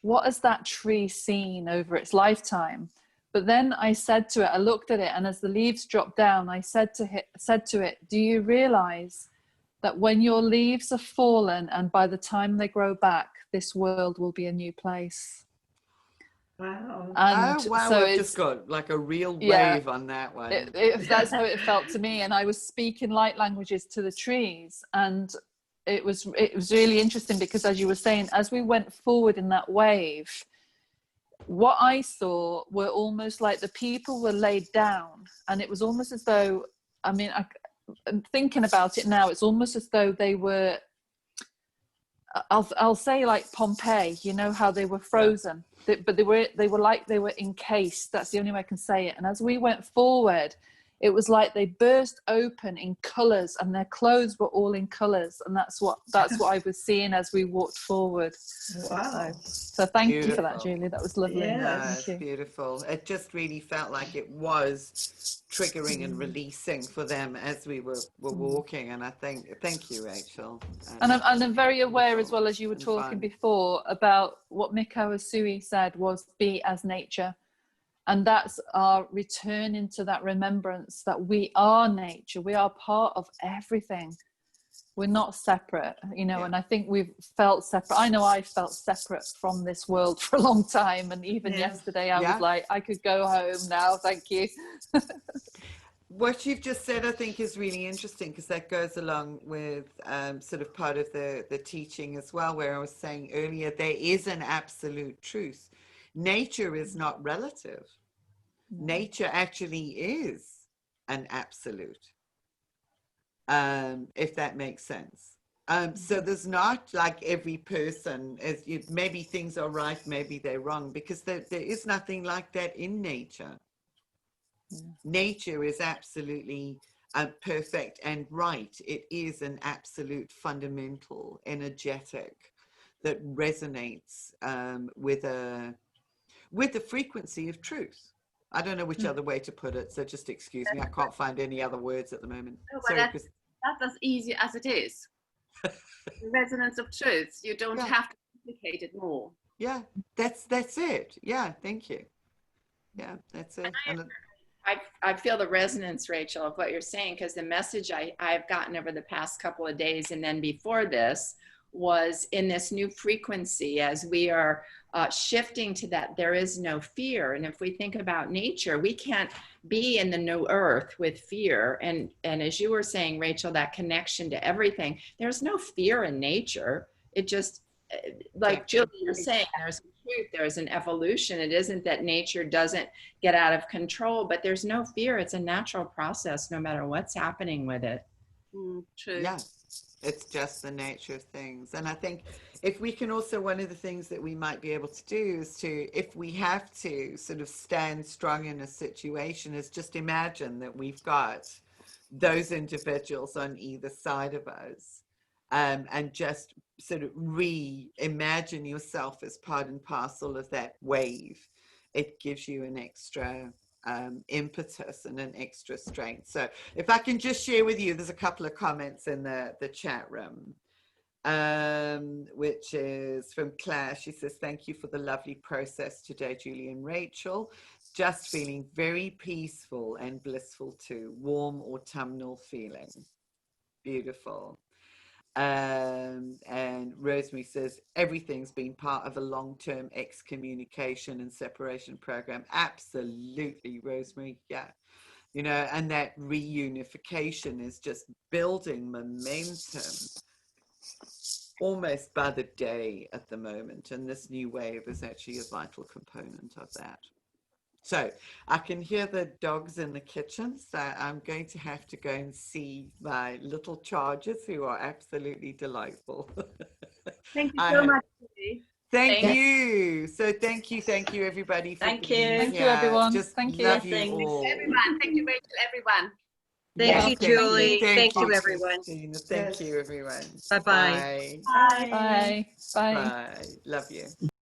what has that tree seen over its lifetime? But then I said to it, I looked at it, and as the leaves dropped down, I said to it, do you realize that when your leaves have fallen and by the time they grow back, this world will be a new place? Wow. And oh wow, so I've it's just got like a real yeah, wave on that one. that's how it felt to me. And I was speaking light languages to the trees, and it was really interesting because, as you were saying, as we went forward in that wave, what I saw were almost like the people were laid down, and it was almost as though, I mean, I'm thinking about it now, it's almost as though they were, I'll say like Pompeii, you know, how they were frozen, but they were like they were encased. That's the only way I can say it. And as we went forward, it was like they burst open in colors, and their clothes were all in colors. And that's what I was seeing as we walked forward. Wow. So thank you for Beautiful. that, Julie. That was lovely. Yeah. Thank It's you. beautiful. It just really felt like it was triggering and releasing for them as we were walking. And I thank you, Rachel. And I'm very aware as well, as you were and talking fun. before, about what Miko Asui said was be as nature. And that's our return into that remembrance that we are nature. We are part of everything. We're not separate, you know, and I think we've felt separate. I know I felt separate from this world for a long time. And even yesterday I was like, I could go home now. Thank you. What you've just said, I think, is really interesting, because that goes along with sort of part of the teaching as well, where I was saying earlier, there is an absolute truth. Nature is not relative. Nature actually is an absolute, if that makes sense. So there's not like every person, maybe things are right, maybe they're wrong, because there is nothing like that in nature. Nature is absolutely perfect and right. It is an absolute fundamental energetic that resonates with the frequency of truth. I don't know which other way to put it, so just excuse me. I can't find any other words at the moment. No, but that's as easy as it is. The resonance of truth. You don't have to complicate it more. Yeah, that's it. Yeah, thank you. Yeah, that's it. I feel the resonance, Rachel, of what you're saying, because the message I've gotten over the past couple of days and then before this was in this new frequency, as we are shifting to that, there is no fear. And if we think about nature, we can't be in the new earth with fear. And as you were saying, Rachel, that connection to everything, there's no fear in nature. It just, like Julie, you're saying, there's a truth, there's an evolution. It isn't that nature doesn't get out of control, but there's no fear. It's a natural process, no matter what's happening with it. True. Yeah, it's just the nature of things. And I think if we can also, one of the things that we might be able to do is to, if we have to sort of stand strong in a situation, is just imagine that we've got those individuals on either side of us, and just sort of reimagine yourself as part and parcel of that wave. It gives you an extra impetus and an extra strength. So if I can just share with you, there's a couple of comments in the chat room, which is from Claire. She says, thank you for the lovely process today, Julie and Rachel. Just feeling very peaceful and blissful too. Warm autumnal feeling. Beautiful. And Rosemary says, everything's been part of a long-term excommunication and separation program. Absolutely, Rosemary. Yeah. You know, and that reunification is just building momentum almost by the day at the moment. And this new wave is actually a vital component of that. So I can hear the dogs in the kitchen, so I'm going to have to go and see my little chargers, who are absolutely delightful. Thank you so much, Julie. Thank you. So thank you, everybody. Thank you. Thank you, everyone. Just thank you. Love you Blessings. all. Everyone. Thank you, Rachel, everyone. Thank you, Julie. Thank you, Christina. everyone. Thank you, everyone. Bye-bye. Bye. Bye. Bye. Bye. Love you.